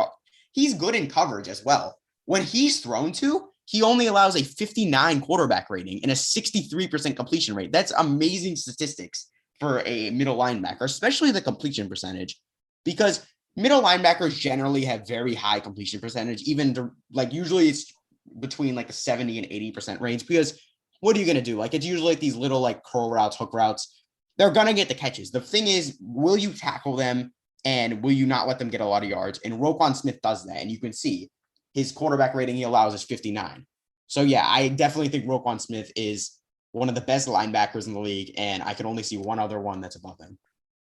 [SPEAKER 2] He's good in coverage as well. When he's thrown to, he only allows a 59 quarterback rating and a 63% completion rate. That's amazing statistics for a middle linebacker, especially the completion percentage, because middle linebackers generally have very high completion percentage, usually it's between a 70 and 80% range, because what are you going to do? It's usually these little curl routes, hook routes. They're going to get the catches. The thing is, will you tackle them and will you not let them get a lot of yards? And Roquan Smith does that. And you can see his quarterback rating he allows is 59. So yeah, I definitely think Roquan Smith is one of the best linebackers in the league. And I can only see one other one that's above him.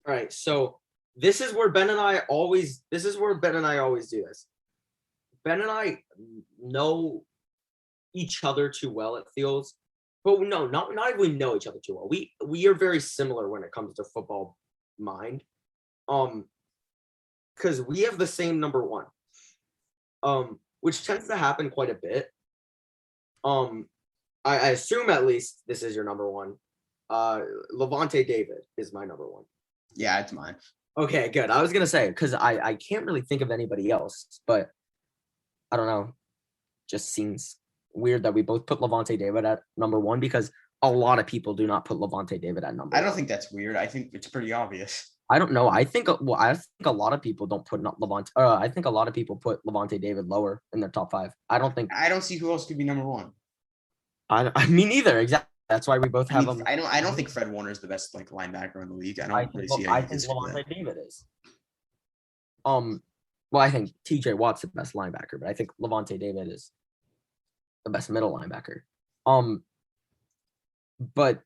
[SPEAKER 1] All right. So this is where Ben and I always do this. Ben and I know each other too well, it feels. But no, not even know each other too well. We are very similar when it comes to football mind. Because we have the same number one. Which tends to happen quite a bit. I assume at least this is your number one. Levante David is my number one.
[SPEAKER 2] Yeah, it's mine.
[SPEAKER 1] Okay, good. I was gonna say because I can't really think of anybody else, but I don't know. Just seems weird that we both put Levante David at number one because a lot of people do not put Levante David at number one.
[SPEAKER 2] I don't think that's weird. I think it's pretty obvious.
[SPEAKER 1] I don't know. I think a lot of people don't put Levante. I think a lot of people put Levante David lower in their top five. I don't
[SPEAKER 2] see who else could be number one.
[SPEAKER 1] I mean, neither. Exactly. That's why we both have them.
[SPEAKER 2] I don't think Fred Warner is the best linebacker in the league. I think
[SPEAKER 1] Levante David is. Well, I think TJ Watt's the best linebacker, but I think Levante David is the best middle linebacker. But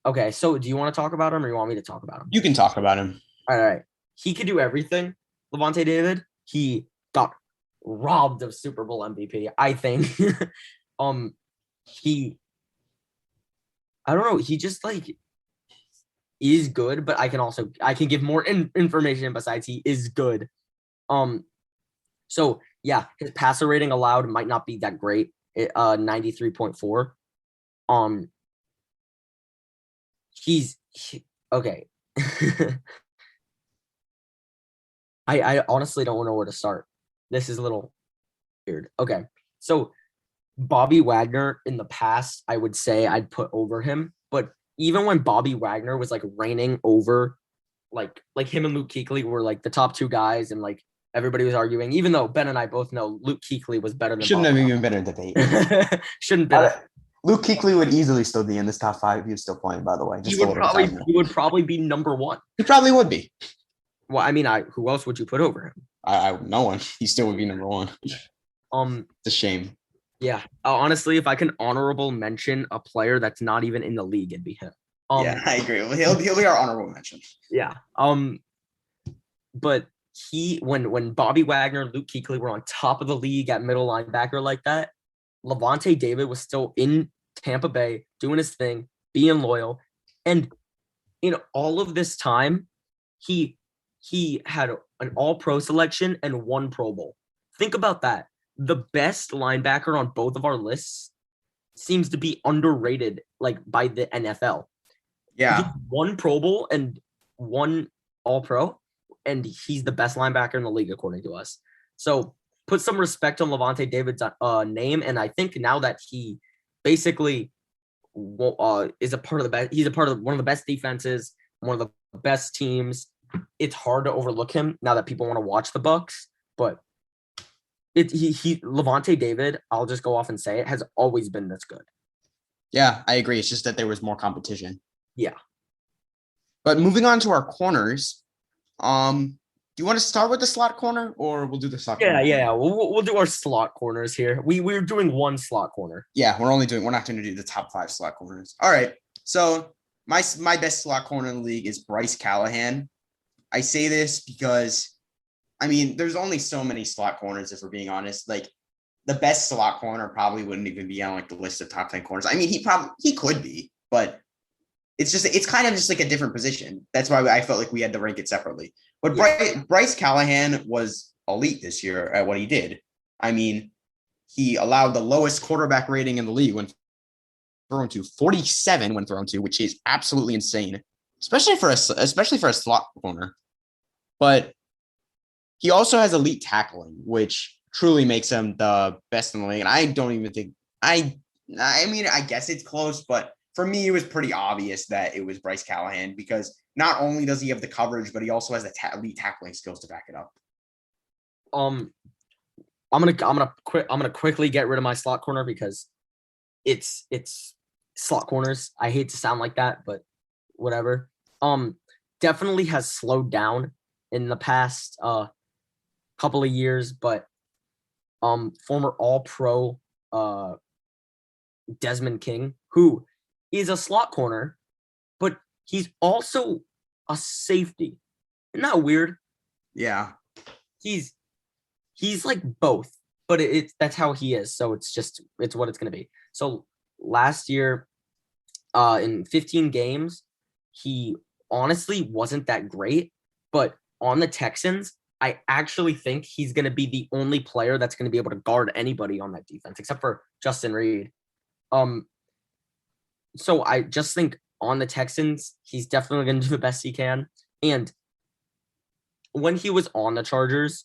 [SPEAKER 1] okay, so do you want to talk about him or you want me to talk about him?
[SPEAKER 2] You can talk about him.
[SPEAKER 1] All right. He could do everything. Levante David, he got robbed of Super Bowl MVP, I think. I don't know. He just is good, but I can give more information besides he is good. So yeah, his passer rating allowed might not be that great. 93.4. Okay. I honestly don't know where to start. This is a little weird. Okay. So Bobby Wagner in the past, I would say I'd put over him, but even when Bobby Wagner was reigning over like him and Luke Kuechly were the top two guys and everybody was arguing, even though Ben and I both know Luke Kuechly was better than
[SPEAKER 2] Shouldn't have even been a debate.
[SPEAKER 1] Shouldn't be.
[SPEAKER 2] Luke Kuechly would easily still be in this top five if he was still playing, by the way.
[SPEAKER 1] He would probably be number one.
[SPEAKER 2] He probably would be.
[SPEAKER 1] Well, I mean, who else would you put over him?
[SPEAKER 2] No one. He still would be number one. It's a shame.
[SPEAKER 1] Yeah. Honestly, if I can honorable mention a player that's not even in the league, it'd be him.
[SPEAKER 2] Yeah, I agree. Well, he'll be our honorable mention.
[SPEAKER 1] Yeah. But when Bobby Wagner, Luke Kuechly were on top of the league at middle linebacker like that, Levante David was still in Tampa Bay doing his thing, being loyal, and in all of this time, he had an All-Pro selection and 1 Pro Bowl. Think about that. The best linebacker on both of our lists seems to be underrated, by the NFL.
[SPEAKER 2] Yeah,
[SPEAKER 1] 1 Pro Bowl and 1 All-Pro, and he's the best linebacker in the league according to us. So put some respect on Levante David's name, and I think now that he basically is a part of the best, he's a part of one of the best defenses, one of the best teams. It's hard to overlook him now that people want to watch the Bucs, but Levante David, I'll just go off and say it, has always been this good.
[SPEAKER 2] Yeah, I agree. It's just that there was more competition.
[SPEAKER 1] Yeah.
[SPEAKER 2] But moving on to our corners, do you want to start with the slot corner or we'll do the slot corner?
[SPEAKER 1] Yeah. We'll do our slot corners here. We're doing 1 slot corner.
[SPEAKER 2] Yeah, we're not going to do the top 5 slot corners. All right. So my best slot corner in the league is Bryce Callahan. I say this because, I mean, there's only so many slot corners, if we're being honest. The best slot corner probably wouldn't even be on the list of top 10 corners. I mean, he could be, but it's kind of just a different position. That's why I felt like we had to rank it separately. But Bryce Callahan was elite this year at what he did. I mean, he allowed the lowest quarterback rating in the league when thrown to, 47 when thrown to, which is absolutely insane, especially for a slot corner. But he also has elite tackling, which truly makes him the best in the league. And I don't even think I mean, I guess it's close, but for me, it was pretty obvious that it was Bryce Callahan because not only does he have the coverage, but he also has the elite tackling skills to back it up.
[SPEAKER 1] I'm gonna quickly get rid of my slot corner because it's slot corners. I hate to sound like that, but whatever. Definitely has slowed down in the past couple of years, but former All-Pro Desmond King, who is a slot corner, but he's also a safety. Isn't that weird?
[SPEAKER 2] Yeah.
[SPEAKER 1] He's like both, but that's how he is. So it's what it's going to be. So last year, in 15 games, he honestly wasn't that great, but on the Texans, I actually think he's going to be the only player that's going to be able to guard anybody on that defense, except for Justin Reed. So I just think on the Texans, he's definitely going to do the best he can. And when he was on the Chargers,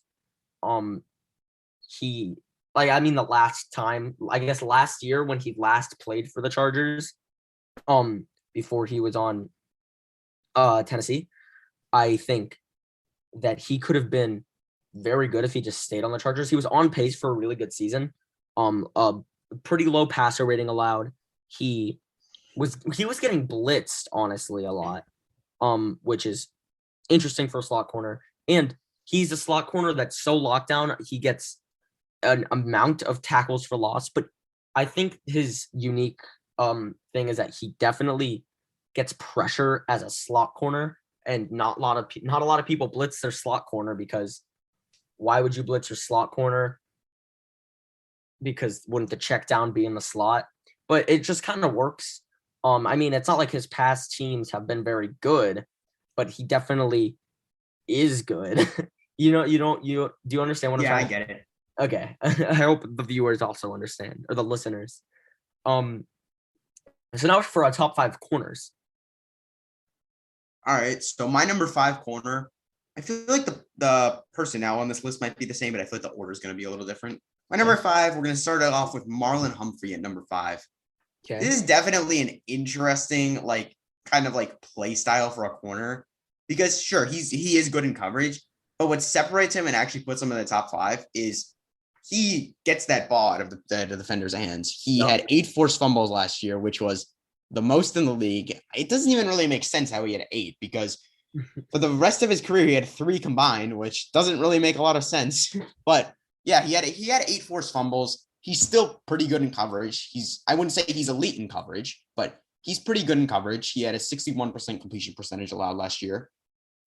[SPEAKER 1] the last time, I guess last year when he last played for the Chargers, before he was on Tennessee, I think that he could have been very good if he just stayed on the Chargers. He was on pace for a really good season. A pretty low passer rating allowed. He was getting blitzed, honestly, a lot, which is interesting for a slot corner. And he's a slot corner that's so locked down, he gets an amount of tackles for loss. But I think his unique thing is that he definitely gets pressure as a slot corner, and not a lot of people blitz their slot corner, because why would you blitz your slot corner? Because wouldn't the check down be in the slot? But it just kind of works. It's not like his past teams have been very good, but he definitely is good. Do you understand what I'm trying?
[SPEAKER 2] Yeah, I get it.
[SPEAKER 1] Okay. I hope the viewers also understand, or the listeners. So now for our top 5 corners.
[SPEAKER 2] All right. So my number 5 corner, I feel like the personnel on this list might be the same, but I feel like the order is going to be a little different. My number 5, we're going to start it off with Marlon Humphrey at number 5. Okay. This is definitely an interesting, kind of play style for a corner, because sure, he is good in coverage, but what separates him and actually puts him in the top 5 is he gets that ball out of the defender's hands. He had 8 forced fumbles last year, which was the most in the league. It doesn't even really make sense how he had 8, because for the rest of his career, he had 3 combined, which doesn't really make a lot of sense. But yeah, he had 8 forced fumbles. He's still pretty good in coverage. I wouldn't say he's elite in coverage, but he's pretty good in coverage. He had a 61% completion percentage allowed last year.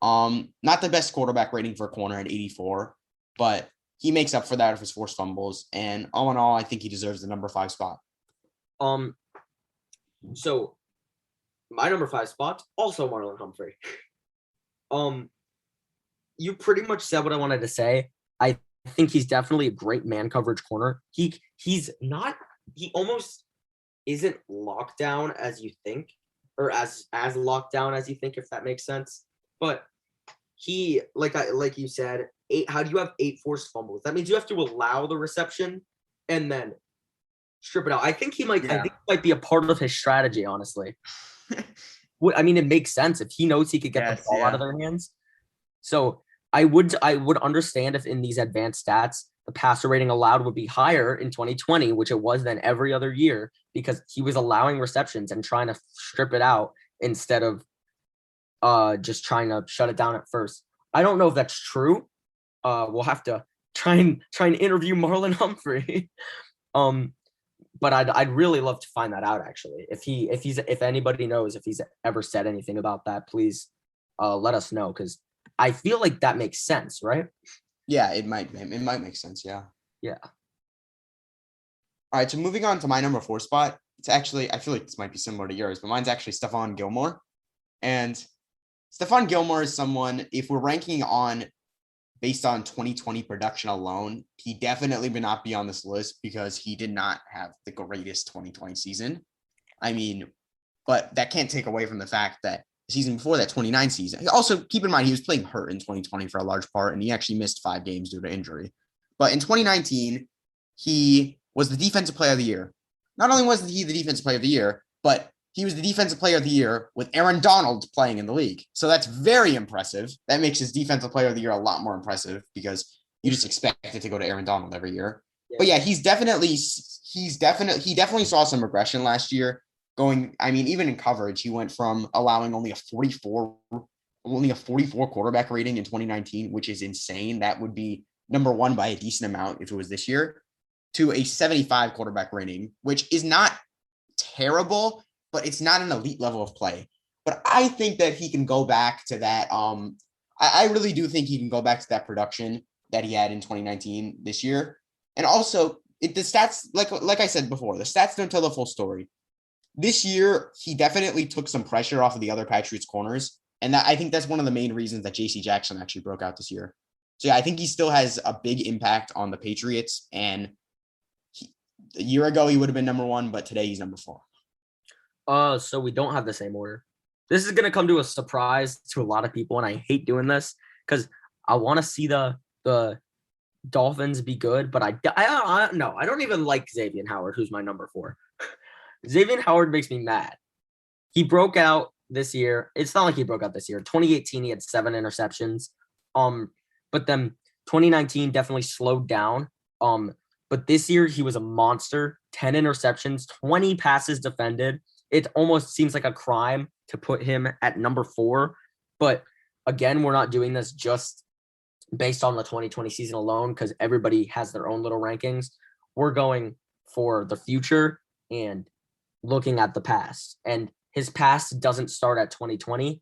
[SPEAKER 2] Not the best quarterback rating for a corner at 84, but he makes up for that of his forced fumbles. And all in all, I think he deserves the number 5 spot.
[SPEAKER 1] So my number 5 spot, also Marlon Humphrey. You pretty much said what I wanted to say. I think he's definitely a great man coverage corner. He almost isn't locked down as you think, or as locked down as you think, if that makes sense. But he, like you said, 8. How do you have 8 forced fumbles? That means you have to allow the reception and then strip it out. I think he might. Yeah. I think it might be a part of his strategy, honestly. It makes sense if he knows he could get the ball out of their hands. So I would understand if in these advanced stats the passer rating allowed would be higher in 2020, which it was than every other year, because he was allowing receptions and trying to strip it out instead of just trying to shut it down at first. I don't know if that's true. We'll have to try and interview Marlon Humphrey. But I'd really love to find that out, actually. If anybody knows if he's ever said anything about that, please let us know, because I feel like that makes sense, right?
[SPEAKER 2] Yeah, it might make sense. Yeah.
[SPEAKER 1] Yeah.
[SPEAKER 2] All right. So moving on to my number 4 spot, it's actually, I feel like this might be similar to yours, but mine's actually Stephon Gilmore. And Stephon Gilmore is someone, if we're ranking based on 2020 production alone, he definitely would not be on this list, because he did not have the greatest 2020 season. But that can't take away from the fact that the season before that, 29 season. Also, keep in mind, he was playing hurt in 2020 for a large part, and he actually missed 5 games due to injury. But in 2019, he was the defensive player of the year. Not only was he the defensive player of the year, but he was the defensive player of the year with Aaron Donald playing in the league. So that's very impressive. That makes his defensive player of the year a lot more impressive, because you just expect it to go to Aaron Donald every year. Yeah. But yeah, he definitely saw some regression last year. Even in coverage, he went from allowing only a 44 quarterback rating in 2019, which is insane. That would be number 1 by a decent amount if it was this year, to a 75 quarterback rating, which is not terrible, but it's not an elite level of play. But I think that he can go back to that. I really do think he can go back to that production that he had in 2019 this year. And also, the stats, like I said before, the stats don't tell the full story. This year, he definitely took some pressure off of the other Patriots corners. And I think that's one of the main reasons that J.C. Jackson actually broke out this year. So yeah, I think he still has a big impact on the Patriots. And a year ago he would have been number 1, but today he's number 4.
[SPEAKER 1] So we don't have the same order. This is gonna come to a surprise to a lot of people, and I hate doing this because I want to see the Dolphins be good, but I don't even like Xaiven Howard, who's my number 4. Xaiven Howard makes me mad. He broke out this year. It's not like he broke out this year. 2018, he had 7 interceptions. But then 2019 definitely slowed down. But this year he was a monster. 10 interceptions, 20 passes defended. It almost seems like a crime to put him at number 4. But again, we're not doing this just based on the 2020 season alone because everybody has their own little rankings. We're going for the future and looking at the past. And his past doesn't start at 2020.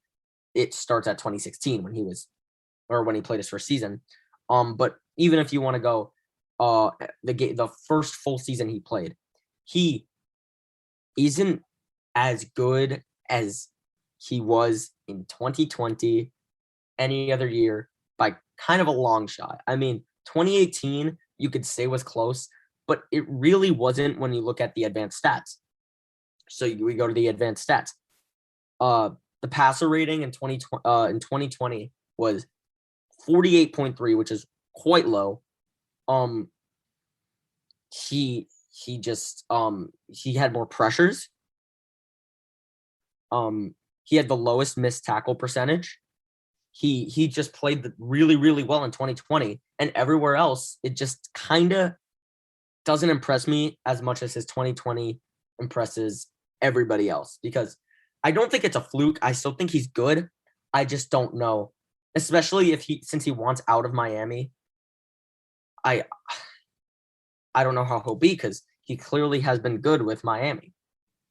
[SPEAKER 1] It starts at 2016 when he played his first season. But even if you want to go the first full season he played, he isn't as good as he was in 2020 any other year by kind of a long shot. I mean, 2018 you could say was close, but it really wasn't when you look at the advanced stats. So we go to the advanced stats. The passer rating in 2020 was 48.3, which is quite low. He had more pressures. He had the lowest missed tackle percentage. He just played really, really well in 2020, and everywhere else, it just kind of doesn't impress me as much as his 2020 impresses everybody else, because I don't think it's a fluke. I still think he's good. I just don't know, especially since he wants out of Miami. I don't know how he'll be because he clearly has been good with Miami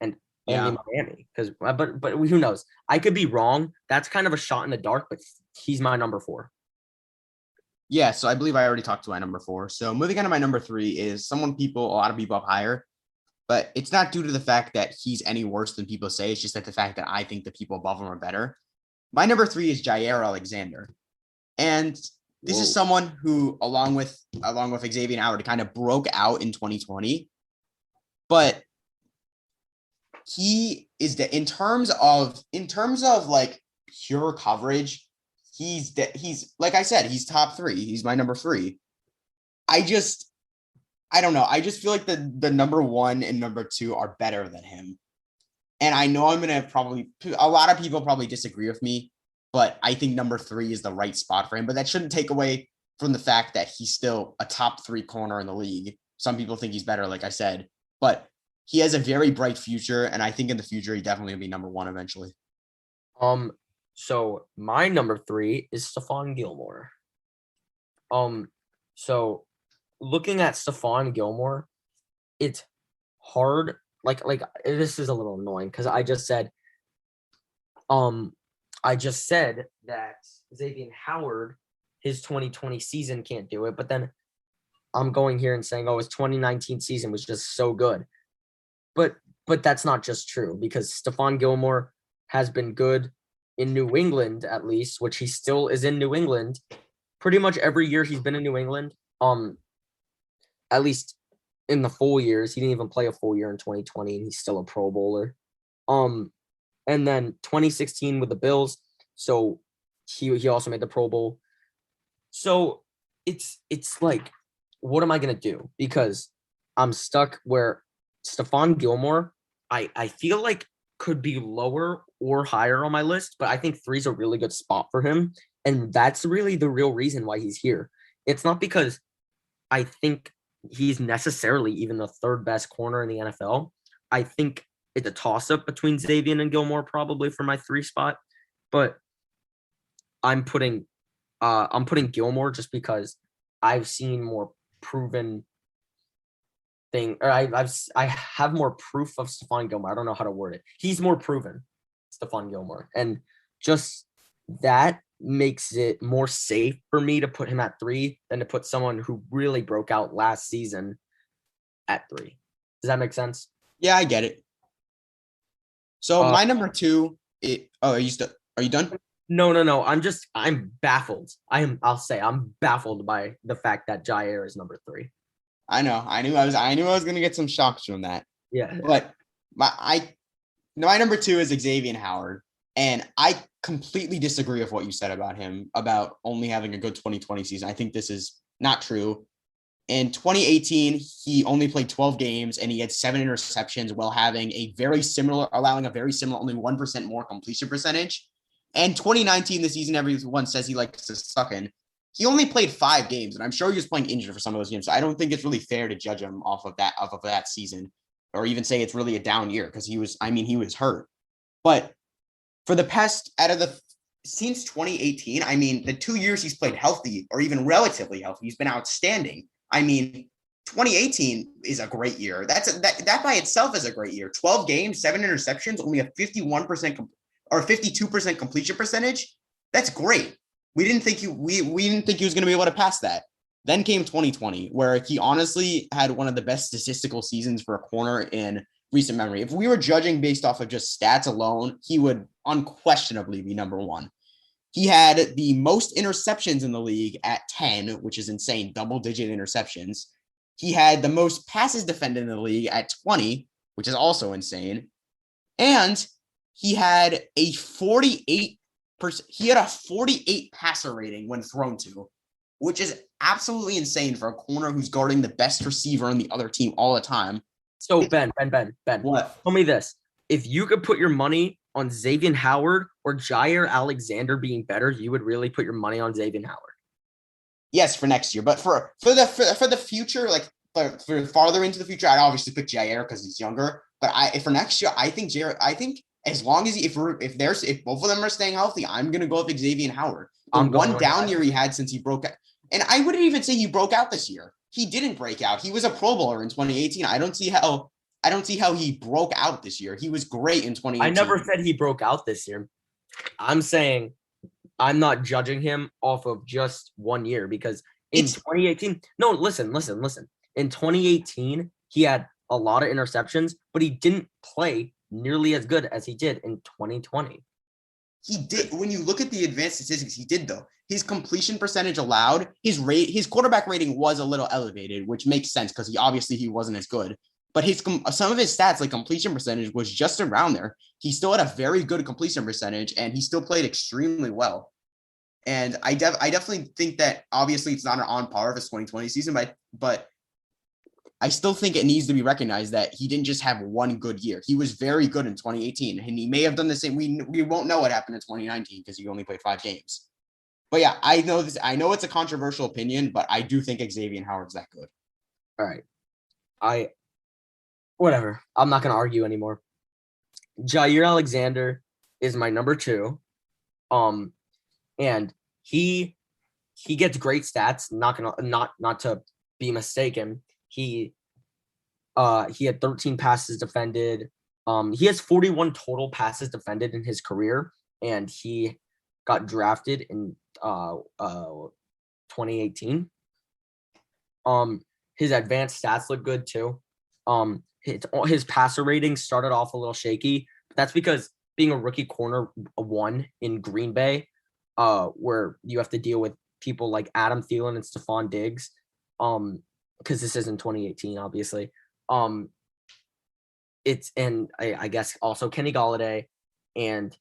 [SPEAKER 1] and only Miami. But who knows? I could be wrong. That's kind of a shot in the dark, but he's my number 4.
[SPEAKER 2] Yeah, so I believe I already talked to my number 4. So moving on to my number 3 is a lot of people up higher, but it's not due to the fact that he's any worse than people say. It's just that the fact that I think the people above him are better. My number 3 is Jaire Alexander. And this is someone who, along with Xavier Howard, kind of broke out in 2020. But he is in terms of like pure coverage, he's like I said, he's top 3. He's my number 3. I don't know. I just feel like the number 1 and number 2 are better than him. And I know I'm going to a lot of people probably disagree with me, but I think number 3 is the right spot for him. But that shouldn't take away from the fact that he's still a top 3 corner in the league. Some people think he's better, like I said, but he has a very bright future. And I think in the future, he definitely will be number 1 eventually.
[SPEAKER 1] So my number 3 is Stephon Gilmore. So looking at Stephon Gilmore, it's hard. Like this is a little annoying because I just said that Xaiven Howard, his 2020 season can't do it, but then I'm going here and saying, his 2019 season was just so good. But that's not just true, because Stephon Gilmore has been good in New England, at least, which he still is in New England. Pretty much every year he's been in New England. At least in the full years. He didn't even play a full year in 2020, and he's still a Pro Bowler. And then 2016 with the Bills, so he also made the Pro Bowl. So it's like, what am I gonna do? Because I'm stuck where Stephon Gilmore, I feel like could be lower or higher on my list, but I think 3 is a really good spot for him. And that's really the real reason why he's here. It's not because I think he's necessarily even the 3rd best corner in the NFL. I think it's a toss-up between Xavier and Gilmore probably for my 3 spot. But I'm putting Gilmore just because I've seen more proven thing, or I have more proof of Stephon Gilmore. I don't know how to word it. He's more proven, Stephon Gilmore, and just that makes it more safe for me to put him at 3 than to put someone who really broke out last season at 3. Does that make sense?
[SPEAKER 2] Yeah, I get it. So my number 2, are you done?
[SPEAKER 1] No. I'm baffled. I'm baffled by the fact that Jaire is number 3.
[SPEAKER 2] I know. I knew I was gonna get some shocks from that.
[SPEAKER 1] Yeah.
[SPEAKER 2] But my number 2 is Xaiven Howard. And I completely disagree with what you said about him, about only having a good 2020 season. I think this is not true. In 2018, he only played 12 games and he had 7 interceptions while allowing a very similar, only 1% more completion percentage. And 2019, the season everyone says he likes to suck in, he only played 5 games, and I'm sure he was playing injured for some of those games. So I don't think it's really fair to judge him off of that season, or even say it's really a down year, because he was hurt. But for the past since 2018, I mean, the 2 years he's played healthy, or even relatively healthy, he's been outstanding. I mean, 2018 is a great year. That by itself is a great year. 12 games, 7 interceptions, only a 51% or 52% completion percentage. That's great. We didn't think he was going to be able to pass that. Then came 2020, where he honestly had one of the best statistical seasons for a corner in recent memory. If we were judging based off of just stats alone, he would unquestionably be number 1. He had the most interceptions in the league at 10, which is insane, double-digit interceptions. He had the most passes defended in the league at 20, which is also insane. And he had a 48 passer rating when thrown to, which is absolutely insane for a corner who's guarding the best receiver on the other team all the time.
[SPEAKER 1] So Ben.
[SPEAKER 2] What?
[SPEAKER 1] Tell me this. If you could put your money on Xaiven Howard or Jaire Alexander being better, you would really put your money on Xaiven Howard.
[SPEAKER 2] Yes, for next year. But for the future, like for farther into the future, I'd obviously pick Jaire because he's younger. But for next year, I think as long as if both of them are staying healthy, I'm gonna go with Xaiven Howard. The one down year he had since he broke out, and I wouldn't even say he broke out this year. He didn't break out. He was a Pro Bowler in 2018. I don't see how he broke out this year. He was great in 2018.
[SPEAKER 1] I never said he broke out this year. I'm saying I'm not judging him off of just 1 year, because in 2018, no, listen. In 2018, he had a lot of interceptions, but he didn't play nearly as good as he did in 2020.
[SPEAKER 2] He did. When you look at the advanced statistics, he did though. His completion percentage allowed, his quarterback rating was a little elevated, which makes sense because he wasn't as good. But some of his stats, like completion percentage, was just around there. He still had a very good completion percentage, and he still played extremely well. And I definitely think that obviously it's not on par with his 2020 season, but I still think it needs to be recognized that he didn't just have one good year. He was very good in 2018, and he may have done the same. We won't know what happened in 2019 because he only played 5 games. But yeah, I know it's a controversial opinion, but I do think Xaiven Howard's that good.
[SPEAKER 1] All right. Whatever. I'm not going to argue anymore. Jaire Alexander is my number 2. And he gets great stats. Not to be mistaken. He had 13 passes defended. He has 41 total passes defended in his career, and he got drafted in 2018. His advanced stats look good too. His passer rating started off a little shaky, but that's because being a rookie corner 1 in Green Bay, where you have to deal with people like Adam Thielen and Stephon Diggs, because this isn't 2018, obviously. It's I guess also Kenny Golladay and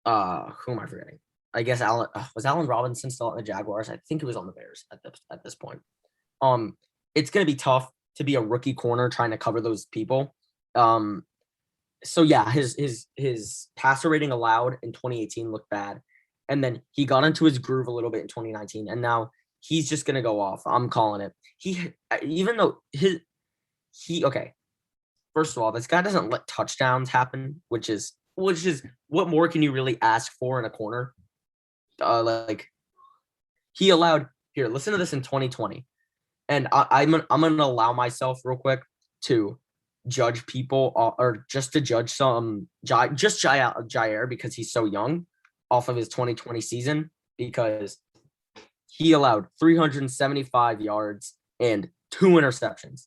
[SPEAKER 1] who am I forgetting? I guess Allen Robinson still on the Jaguars? I think he was on the Bears at this point. It's gonna be tough to be a rookie corner trying to cover those people. So yeah, his passer rating allowed in 2018 looked bad, and then he got into his groove a little bit in 2019, and now he's just gonna go off. I'm calling it. Okay. First of all, this guy doesn't let touchdowns happen, which is what more can you really ask for in a corner? He allowed here. Listen to this in 2020, and I'm gonna allow myself real quick to judge people or just to judge Jaire because he's so young off of his 2020 season, because he allowed 375 yards and 2 interceptions.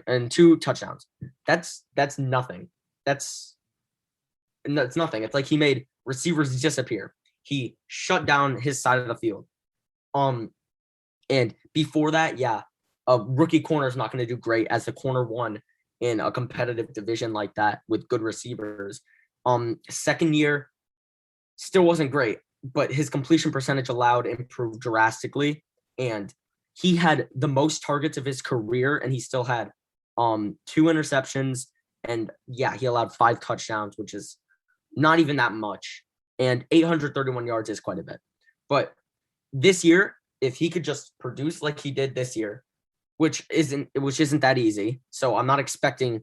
[SPEAKER 1] And 2 touchdowns. That's nothing. That's nothing. It's like he made receivers disappear. he shut down his side of the field. And before that, a rookie corner is not going to do great as the corner one in a competitive division like that with good receivers. Second year still wasn't great, but his completion percentage allowed improved drastically, and he had the most targets of his career, and he still had 2 interceptions, and he allowed 5 touchdowns, which is not even that much, and 831 yards is quite a bit. But this year, if he could just produce like he did this year, which isn't that easy, so I'm not expecting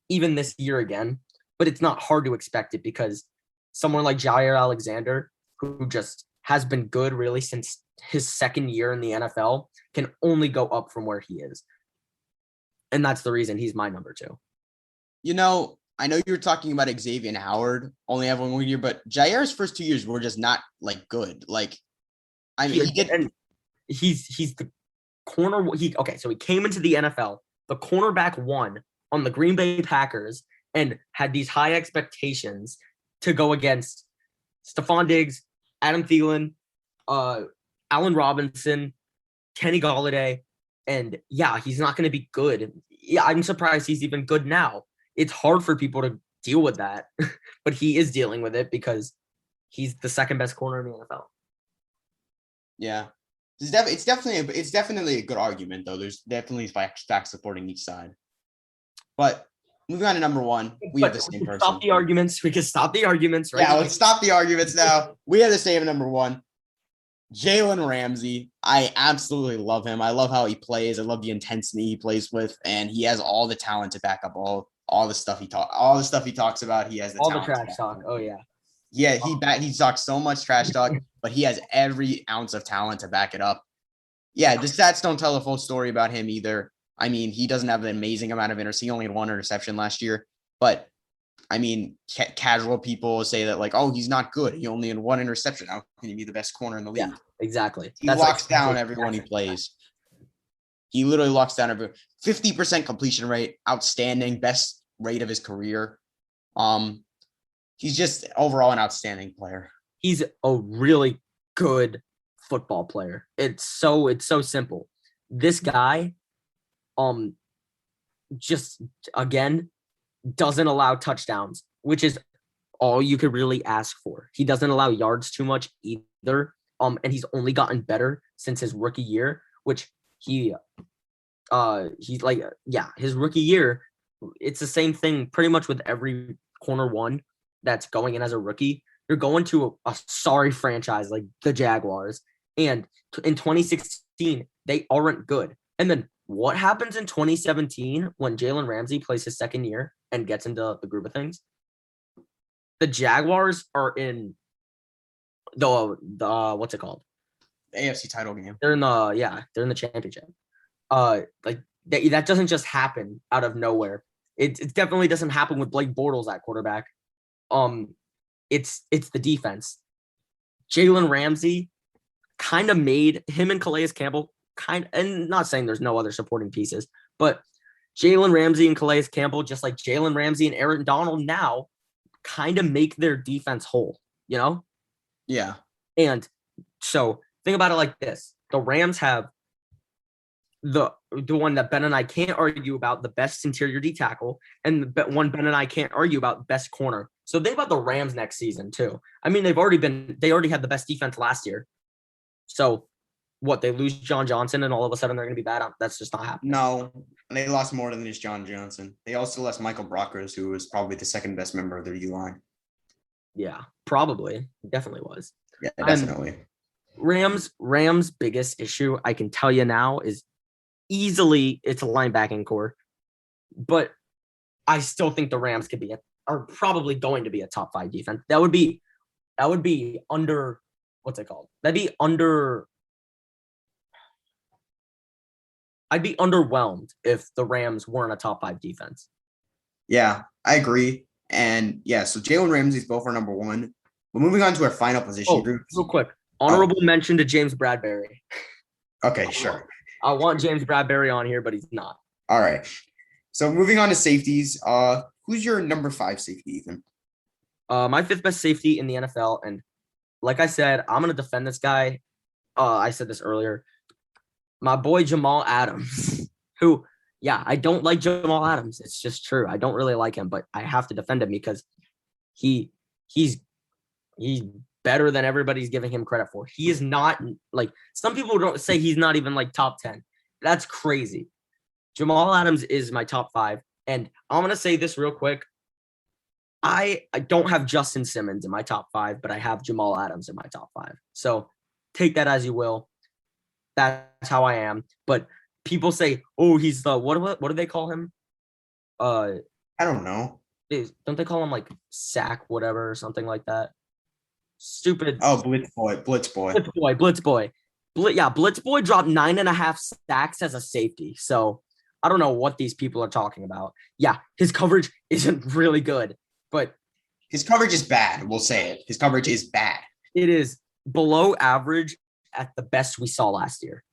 [SPEAKER 1] even this year again, but it's not hard to expect it because someone like Jaire Alexander, who just has been good really since his second year in the NFL, can only go up from where he is. And that's the reason he's my number 2.
[SPEAKER 2] I know you were talking about Xaiven Howard only having 1 year, but Jaire's first 2 years were just not like good. Like, I mean, he did,
[SPEAKER 1] and he's the corner. So he came into the NFL, the cornerback 1 on the Green Bay Packers, and had these high expectations to go against Stephon Diggs, Adam Thielen, Allen Robinson, Kenny Golladay, and he's not going to be good. I'm surprised he's even good now. It's hard for people to deal with that, but he is dealing with it because he's the second best corner in the NFL.
[SPEAKER 2] Yeah, it's definitely a good argument though. There's definitely facts supporting each side. But moving on to number 1, we have the same person.
[SPEAKER 1] Stop the arguments. We can stop the arguments, right?
[SPEAKER 2] Yeah, let's stop the arguments now. We have the same number 1. Jalen Ramsey. I absolutely love him. I love how he plays. I love the intensity he plays with, and he has all the talent to back up all the stuff he talks about. He has the
[SPEAKER 1] talent. The trash talk. Oh yeah.
[SPEAKER 2] Yeah, he talks so much trash talk, but he has every ounce of talent to back it up. Yeah, the stats don't tell the full story about him either. I mean, he doesn't have an amazing amount of interceptions. He only had 1 interception last year, but I mean, casual people say that like, oh, he's not good. He only had 1 interception. How can he be the best corner in the league?
[SPEAKER 1] Yeah, exactly.
[SPEAKER 2] He locks down everyone he plays. He literally locks down everyone. 50% completion rate, outstanding, best rate of his career. He's just overall an outstanding player.
[SPEAKER 1] He's a really good football player. It's so simple. This guy, just again, doesn't allow touchdowns, which is all you could really ask for. He doesn't allow yards too much either. And he's only gotten better since his rookie year, which he's like, his rookie year, it's the same thing pretty much with every corner 1 that's going in as a rookie. You're going to a sorry franchise like the Jaguars. And in 2016, they aren't good. And then what happens in 2017 when Jalen Ramsey plays his second year and gets into the group of things? The Jaguars are in the what's it called?
[SPEAKER 2] AFC title game.
[SPEAKER 1] They're in the championship. That doesn't just happen out of nowhere. It definitely doesn't happen with Blake Bortles at quarterback. It's the defense. Jalen Ramsey kind of made him and Calais Campbell and not saying there's no other supporting pieces, but Jalen Ramsey and Calais Campbell, just like Jalen Ramsey and Aaron Donald now, kind of make their defense whole, you know?
[SPEAKER 2] Yeah.
[SPEAKER 1] And so think about it like this. The Rams have the one that Ben and I can't argue about, the best interior D tackle, and the one Ben and I can't argue about, best corner. So think about the Rams next season too. I mean, they already had the best defense last year. So what, they lose John Johnson and all of a sudden they're going to be bad? That's just not happening.
[SPEAKER 2] No, they lost more than just John Johnson. They also lost Michael Brockers, who was probably the second best member of their U-line.
[SPEAKER 1] Yeah, probably. Definitely was.
[SPEAKER 2] Yeah, definitely.
[SPEAKER 1] Rams' biggest issue, I can tell you now, is easily it's a linebacking core. But I still think the Rams are probably going to be a top 5 defense. That would be under, what's it called? I'd be underwhelmed if the Rams weren't a top 5 defense.
[SPEAKER 2] Yeah, I agree. And yeah, so Jalen Ramsey's both our number 1. We're moving on to our final position group.
[SPEAKER 1] Real quick. Honorable mention to James Bradbury.
[SPEAKER 2] Okay, sure.
[SPEAKER 1] I want James Bradbury on here, but he's not.
[SPEAKER 2] All right. So moving on to safeties. Who's your number 5 safety, Ethan?
[SPEAKER 1] My 5th best safety in the NFL, and like I said, I'm gonna defend this guy. I said this earlier. My boy Jamal Adams, who, yeah, I don't like Jamal Adams. It's just true. I don't really like him, but I have to defend him because he he's he's better than everybody's giving him credit for. He is not like some people don't say he's not even like top 10. That's crazy. Jamal Adams is my top 5. And I'm gonna say this real quick. I don't have Justin Simmons in my top 5, but I have Jamal Adams in my top 5. So take that as you will. That's how I am. But people say, "Oh, he's the what do they call him?"
[SPEAKER 2] I don't know.
[SPEAKER 1] Don't they call him like sack whatever or something like that? Stupid.
[SPEAKER 2] Oh, Blitz boy.
[SPEAKER 1] Blitz boy. Blitz boy dropped 9.5 sacks as a safety. So I don't know what these people are talking about. Yeah, his coverage isn't really good, but
[SPEAKER 2] his coverage is bad. We'll say it. His coverage is bad.
[SPEAKER 1] It is below average at the best we saw last year.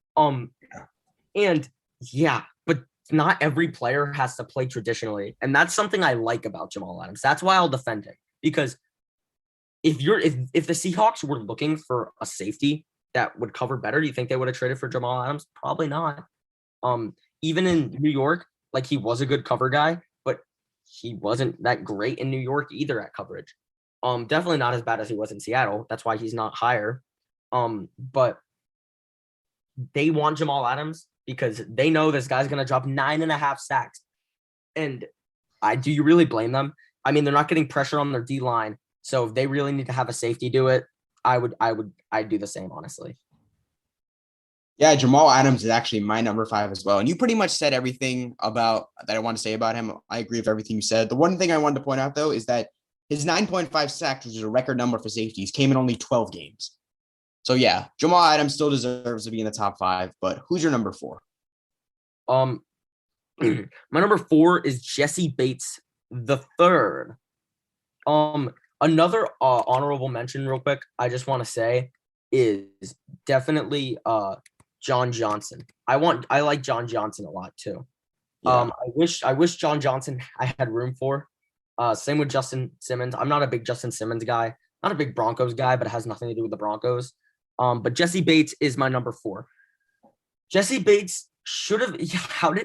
[SPEAKER 1] And yeah, but not every player has to play traditionally. And that's something I like about Jamal Adams. That's why I'll defend him. Because if the Seahawks were looking for a safety that would cover better, do you think they would have traded for Jamal Adams? Probably not. Even in New York, like he was a good cover guy, but he wasn't that great in New York either at coverage. Definitely not as bad as he was in Seattle. That's why he's not higher. But they want Jamal Adams because they know this guy's gonna drop 9.5 sacks. And do you really blame them? I mean, they're not getting pressure on their D line. So if they really need to have a safety do it, I'd do the same, honestly.
[SPEAKER 2] Yeah, Jamal Adams is actually my number 5 as well. And you pretty much said everything about that I want to say about him. I agree with everything you said. The one thing I wanted to point out, though, is that his 9.5 sacks, which is a record number for safeties, came in only 12 games. So, yeah, Jamal Adams still deserves to be in the top 5. But who's your number 4?
[SPEAKER 1] My number 4 is Jesse Bates the third. Another honorable mention real quick, I just want to say is definitely John Johnson. I like John Johnson a lot too. Yeah. I wish John Johnson I had room for. Same with Justin Simmons. I'm not a big Justin Simmons guy, not a big Broncos guy, but it has nothing to do with the Broncos. But Jesse Bates is my number 4. Jesse Bates should have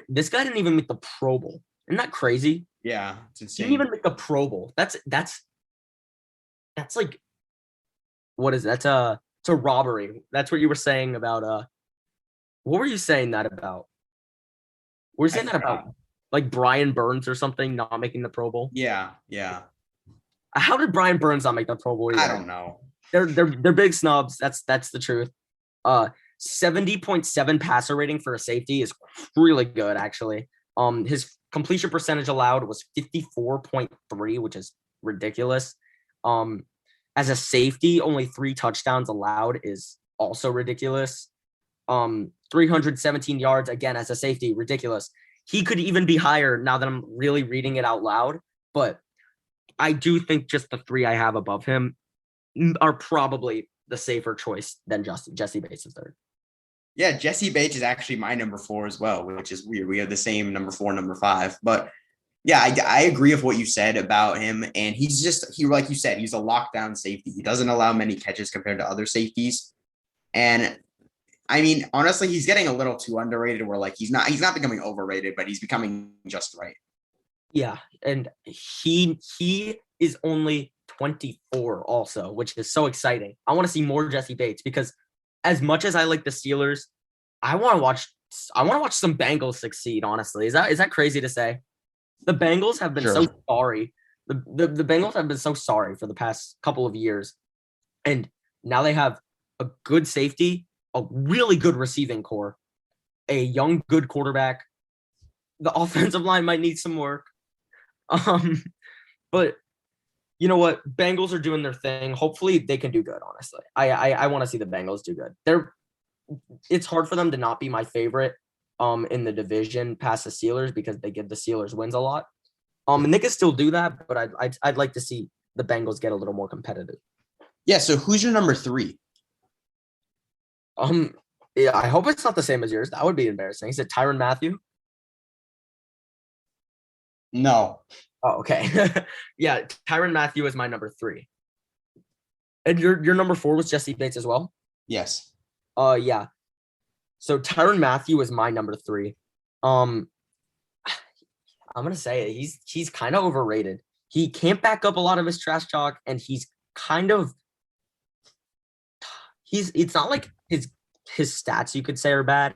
[SPEAKER 1] this guy didn't even make the Pro Bowl. Isn't that crazy?
[SPEAKER 2] Yeah, it's insane.
[SPEAKER 1] He didn't even make the Pro Bowl. That's like, what is that? It's a robbery. That's what you were saying about what were you saying that about? Were you saying that about like Brian Burns or something not making the Pro Bowl?
[SPEAKER 2] Yeah.
[SPEAKER 1] How did Brian Burns not make the Pro Bowl either?
[SPEAKER 2] I don't know.
[SPEAKER 1] They're big snubs. That's the truth. 70.7 passer rating for a safety is really good, actually. His completion percentage allowed was 54.3, which is ridiculous. As a safety, only 3 touchdowns allowed is also ridiculous. 317 yards, again, as a safety, ridiculous. He could even be higher now that I'm really reading it out loud, but I do think just the 3 I have above him are probably the safer choice than Jesse Bates III.
[SPEAKER 2] Yeah, Jesse Bates is actually my number 4 as well, which is weird. We have the same number 4, number 5, but yeah, I agree with what you said about him. And he like you said, he's a lockdown safety. He doesn't allow many catches compared to other safeties. And I mean, honestly, he's getting a little too underrated where like he's not becoming overrated, but he's becoming just right.
[SPEAKER 1] Yeah. And he is only 24 also, which is so exciting. I want to see more Jesse Bates because as much as I like the Steelers, I want to watch some Bengals succeed, honestly. Is that crazy to say? The Bengals have been so sorry. The Bengals have been so sorry for the past couple of years. And now they have a good safety, a really good receiving core, a young, good quarterback. The offensive line might need some work. But you know what? Bengals are doing their thing. Hopefully they can do good, honestly. I want to see the Bengals do good. It's hard for them to not be my favorite in the division past the Steelers because they give the Steelers wins a lot. And they can still do that, but I'd like to see the Bengals get a little more competitive.
[SPEAKER 2] Yeah, so who's your number 3?
[SPEAKER 1] Yeah, I hope it's not the same as yours. That would be embarrassing. Is it Tyrann Mathieu?
[SPEAKER 2] No.
[SPEAKER 1] Oh, okay. Yeah, Tyrann Mathieu is my number 3. And your number 4 was Jesse Bates as well?
[SPEAKER 2] Yes.
[SPEAKER 1] Yeah. So Tyrann Mathieu is my number 3. Um, I'm gonna say it. He's kind of overrated. He can't back up a lot of his trash talk, and he's kind of it's not like his stats you could say are bad.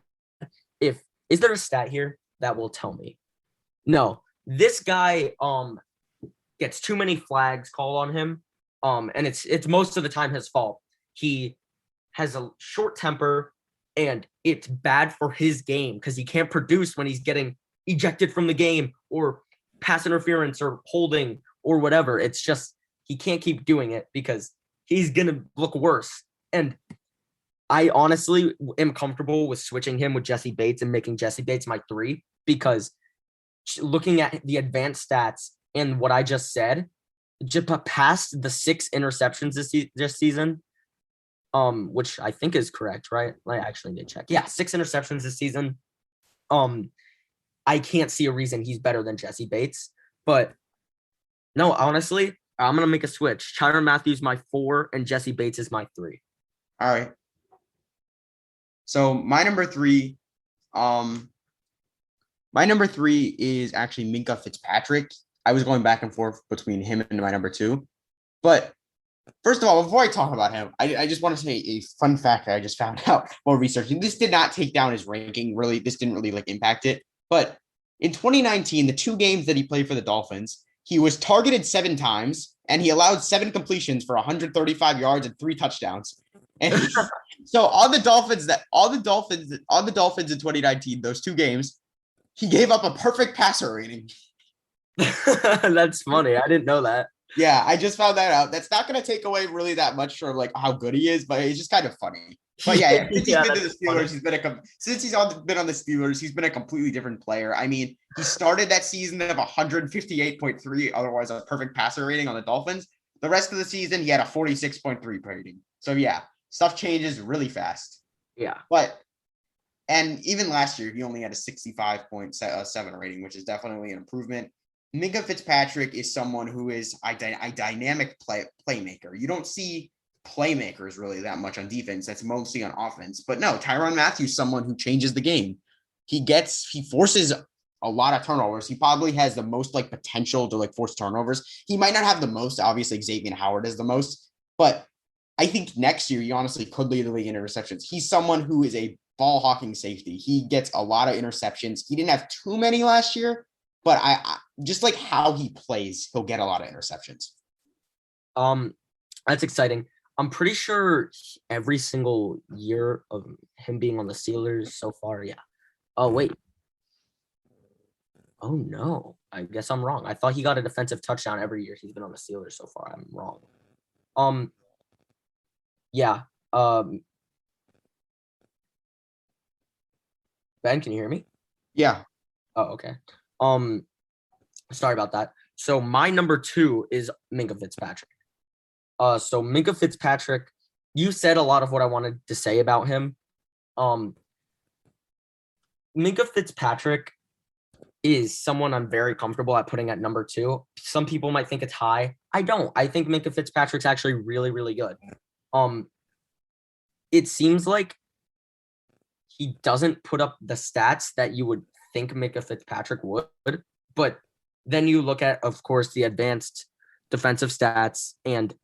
[SPEAKER 1] If is there a stat here that will tell me? No. This guy gets too many flags called on him. And it's most of the time his fault. He has a short temper and it's bad for his game because he can't produce when he's getting ejected from the game or pass interference or holding or whatever. It's just he can't keep doing it because he's gonna look worse. And I honestly am comfortable with switching him with Jesse Bates and making Jesse Bates my 3 because looking at the advanced stats and what I just said, just past the 6 interceptions this season, which I think is correct, right? I actually did check. Yeah, 6 interceptions this season. I can't see a reason he's better than Jesse Bates. But no, honestly, I'm gonna make a switch. Tyrann Mathieu's my 4 and Jesse Bates is my 3.
[SPEAKER 2] All right. So my number 3, my number 3 is actually Minkah Fitzpatrick. I was going back and forth between him and my number 2. But first of all, before I talk about him, I just want to say a fun fact that I just found out while researching. This did not take down his ranking. Really, this didn't really impact it. But in 2019, the 2 games that he played for the Dolphins, he was targeted 7 times and he allowed 7 completions for 135 yards and 3 touchdowns. And so on the Dolphins in 2019, those 2 games, he gave up a perfect passer rating.
[SPEAKER 1] That's funny. I didn't know that.
[SPEAKER 2] Yeah, I just found that out. That's not going to take away really that much from like how good he is, but it's just kind of funny. But yeah, since he's been to the Steelers, been on the Steelers, he's been a completely different player. I mean, he started that season of 158.3, otherwise a perfect passer rating on the Dolphins. The rest of the season, he had a 46.3 rating. So yeah, stuff changes really fast.
[SPEAKER 1] Yeah.
[SPEAKER 2] And even last year, he only had a 65.7 rating, which is definitely an improvement. Minkah Fitzpatrick is someone who is a dynamic playmaker. You don't see playmakers really that much on defense. That's mostly on offense. But no, Tyrann Mathieu is someone who changes the game. He forces a lot of turnovers. He probably has the most like potential to like force turnovers. He might not have the most. Obviously, Xaiven Howard is the most. But I think next year, he honestly could lead the league in interceptions. He's someone who is a ball hawking safety. He gets a lot of interceptions. He didn't have too many last year. But I just like how he plays, he'll get a lot of interceptions.
[SPEAKER 1] That's exciting. I'm pretty sure every single year of him being on the Steelers so far, yeah. Oh, wait. Oh, no. I guess I'm wrong. I thought he got a defensive touchdown every year he's been on the Steelers so far. I'm wrong. Yeah. Ben, can you hear me?
[SPEAKER 2] Yeah.
[SPEAKER 1] Oh, okay. Sorry about that. So my number 2 is Minkah Fitzpatrick. So Minkah Fitzpatrick, you said a lot of what I wanted to say about him. Minkah Fitzpatrick is someone I'm very comfortable at putting at number 2. Some people might think it's high. I don't. I think Minkah Fitzpatrick's actually really, really good. It seems like he doesn't put up the stats that you would think Minkah Fitzpatrick would, but then you look at, of course, the advanced defensive stats, and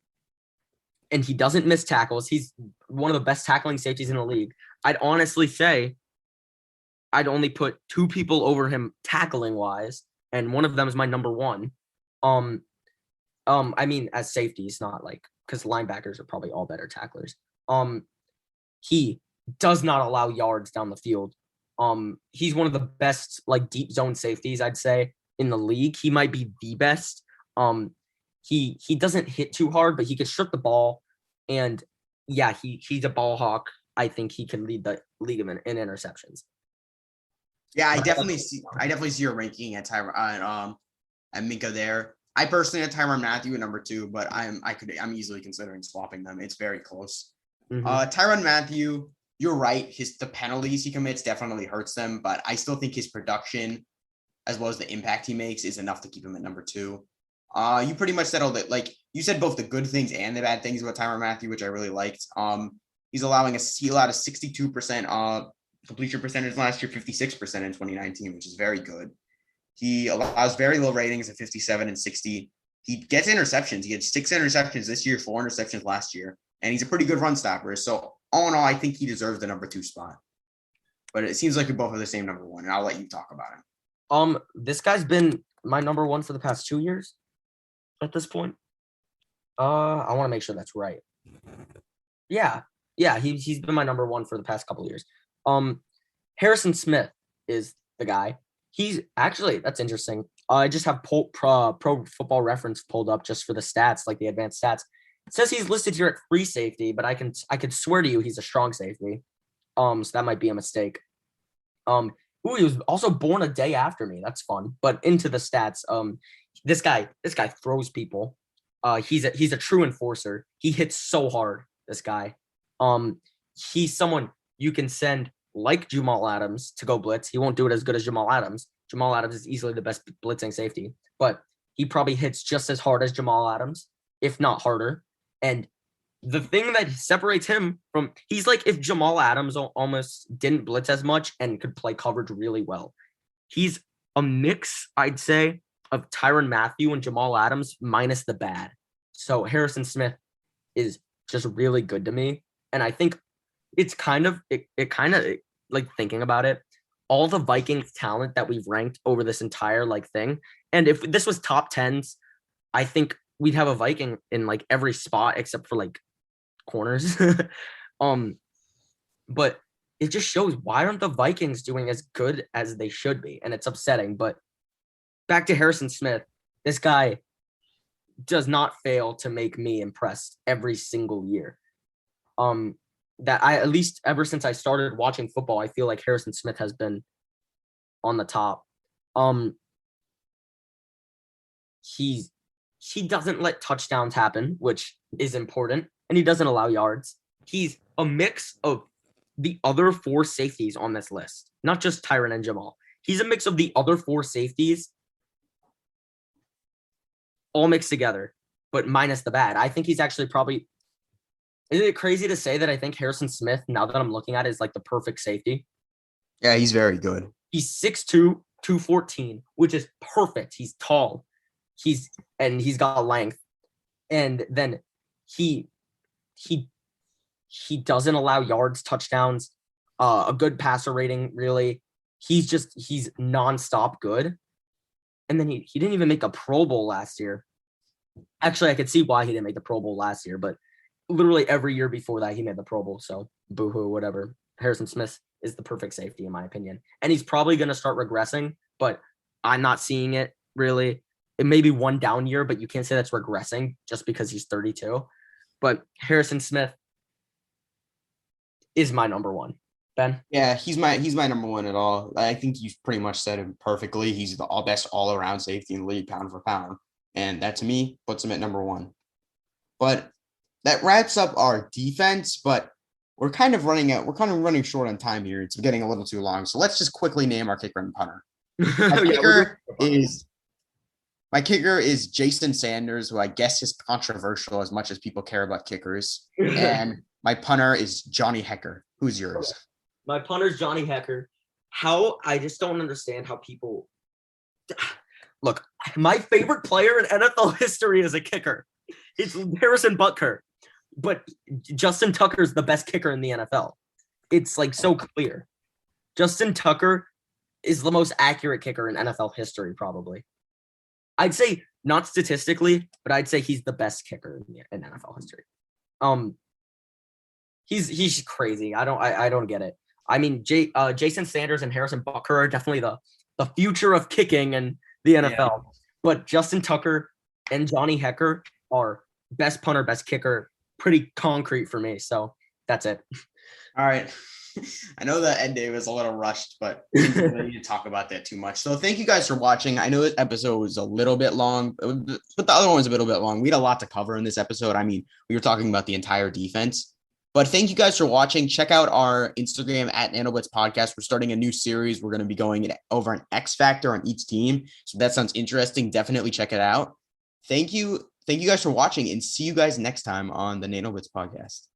[SPEAKER 1] he doesn't miss tackles. He's one of the best tackling safeties in the league. I'd honestly say I'd only put 2 people over him tackling wise, and one of them is my number 1. I mean, as safeties, not like because linebackers are probably all better tacklers. He does not allow yards down the field. He's one of the best like deep zone safeties, I'd say, in the league. He might be the best. He doesn't hit too hard, but he can strip the ball. And yeah, he's a ball hawk. I think he can lead the league in interceptions.
[SPEAKER 2] Yeah, I definitely see your ranking at Minkah there. I personally had Tyrann Mathieu at number 2, but I'm easily considering swapping them. It's very close. Mm-hmm. Tyrann Mathieu, you're right. The penalties he commits definitely hurts them, but I still think his production, as well as the impact he makes, is enough to keep him at number 2. You pretty much settled it. Like, you said both the good things and the bad things about Tyrann Mathieu, which I really liked. He allowed a 62% completion percentage last year, 56% in 2019, which is very good. He allows very low ratings at 57 and 60. He gets interceptions. He had 6 interceptions this year, 4 interceptions last year, and he's a pretty good run stopper. So all in all, I think he deserves the number 2 spot. But it seems like we both have the same number 1, and I'll let you talk about him.
[SPEAKER 1] This guy's been my number 1 for the past 2 years at this point. I want to make sure that's right. Yeah, he's been my number 1 for the past couple of years. Harrison Smith is the guy. He's actually, that's interesting. I just have Pro Football Reference pulled up just for the stats, like the advanced stats. It says he's listed here at free safety, but I could swear to you he's a strong safety. So that might be a mistake. He was also born a day after me. That's fun. But into the stats, this guy throws people. He's a true enforcer. He hits so hard, this guy. He's someone you can send like Jamal Adams to go blitz. He won't do it as good as Jamal Adams. Jamal Adams is easily the best blitzing safety, but he probably hits just as hard as Jamal Adams, if not harder. And the thing that separates him from, he's like if Jamal Adams almost didn't blitz as much and could play coverage really well. He's a mix, I'd say, of Tyrann Mathieu and Jamal Adams minus the bad. So Harrison Smith is just really good to me. And I think it's kind of like thinking about it, all the Vikings talent that we've ranked over this entire like thing. And if this was top 10s, I think we'd have a Viking in like every spot except for like corners. But it just shows why aren't the Vikings doing as good as they should be? And it's upsetting. But back to Harrison Smith, this guy does not fail to make me impressed every single year. That I, at least ever since I started watching football, I feel like Harrison Smith has been on the top. He doesn't let touchdowns happen, which is important, and he doesn't allow yards. He's a mix of the other 4 safeties on this list, not just Tyrann and Jamal. He's a mix of the other 4 safeties all mixed together, but minus the bad. I think he's actually probably, isn't it crazy to say that I think Harrison Smith, now that I'm looking at it, is like the perfect safety?
[SPEAKER 2] Yeah, he's very good.
[SPEAKER 1] He's 6'2", 214, which is perfect. He's tall. He's got length. And then he doesn't allow yards, touchdowns, a good passer rating, really. He's nonstop good. And then he didn't even make the Pro Bowl last year. Actually, I could see why he didn't make the Pro Bowl last year, but literally every year before that, he made the Pro Bowl. So boo-hoo, whatever. Harrison Smith is the perfect safety, in my opinion. And he's probably going to start regressing, but I'm not seeing it, really. It may be one down year, but you can't say that's regressing just because he's 32. But Harrison Smith is my number 1. Ben?
[SPEAKER 2] Yeah, he's my number 1 at all. I think you've pretty much said him perfectly. He's the best all-around safety in the league, pound for pound. And that, to me, puts him at number 1. But that wraps up our defense, but we're kind of running short on time here. It's getting a little too long. So let's just quickly name our kicker and punter. My kicker is Jason Sanders, who I guess is controversial as much as people care about kickers. And my punter is Johnny Hekker. Who's yours?
[SPEAKER 1] My punter's Johnny Hekker. I just don't understand how people look. My favorite player in NFL history is a kicker. It's Harrison Butker. But Justin Tucker is the best kicker in the NFL. It's like so clear. Justin Tucker is the most accurate kicker in NFL history, probably. I'd say not statistically, but I'd say he's the best kicker in NFL history. He's crazy. I don't get it. I mean, Jason Sanders and Harrison Butker are definitely the future of kicking in the NFL. Yeah. But Justin Tucker and Johnny Hekker are best punter, best kicker. Pretty concrete for me. So that's it.
[SPEAKER 2] All right. I know the end day was a little rushed, but we don't need to talk about that too much. So thank you guys for watching. I know this episode was a little bit long, but the other one was a little bit long. We had a lot to cover in this episode. I mean, we were talking about the entire defense. But thank you guys for watching. Check out our Instagram at NanoBlitz Podcast. We're starting a new series. We're going to be going over an X Factor on each team. So that sounds interesting. Definitely check it out. Thank you thank you guys for watching and see you guys next time on the NanoBits podcast.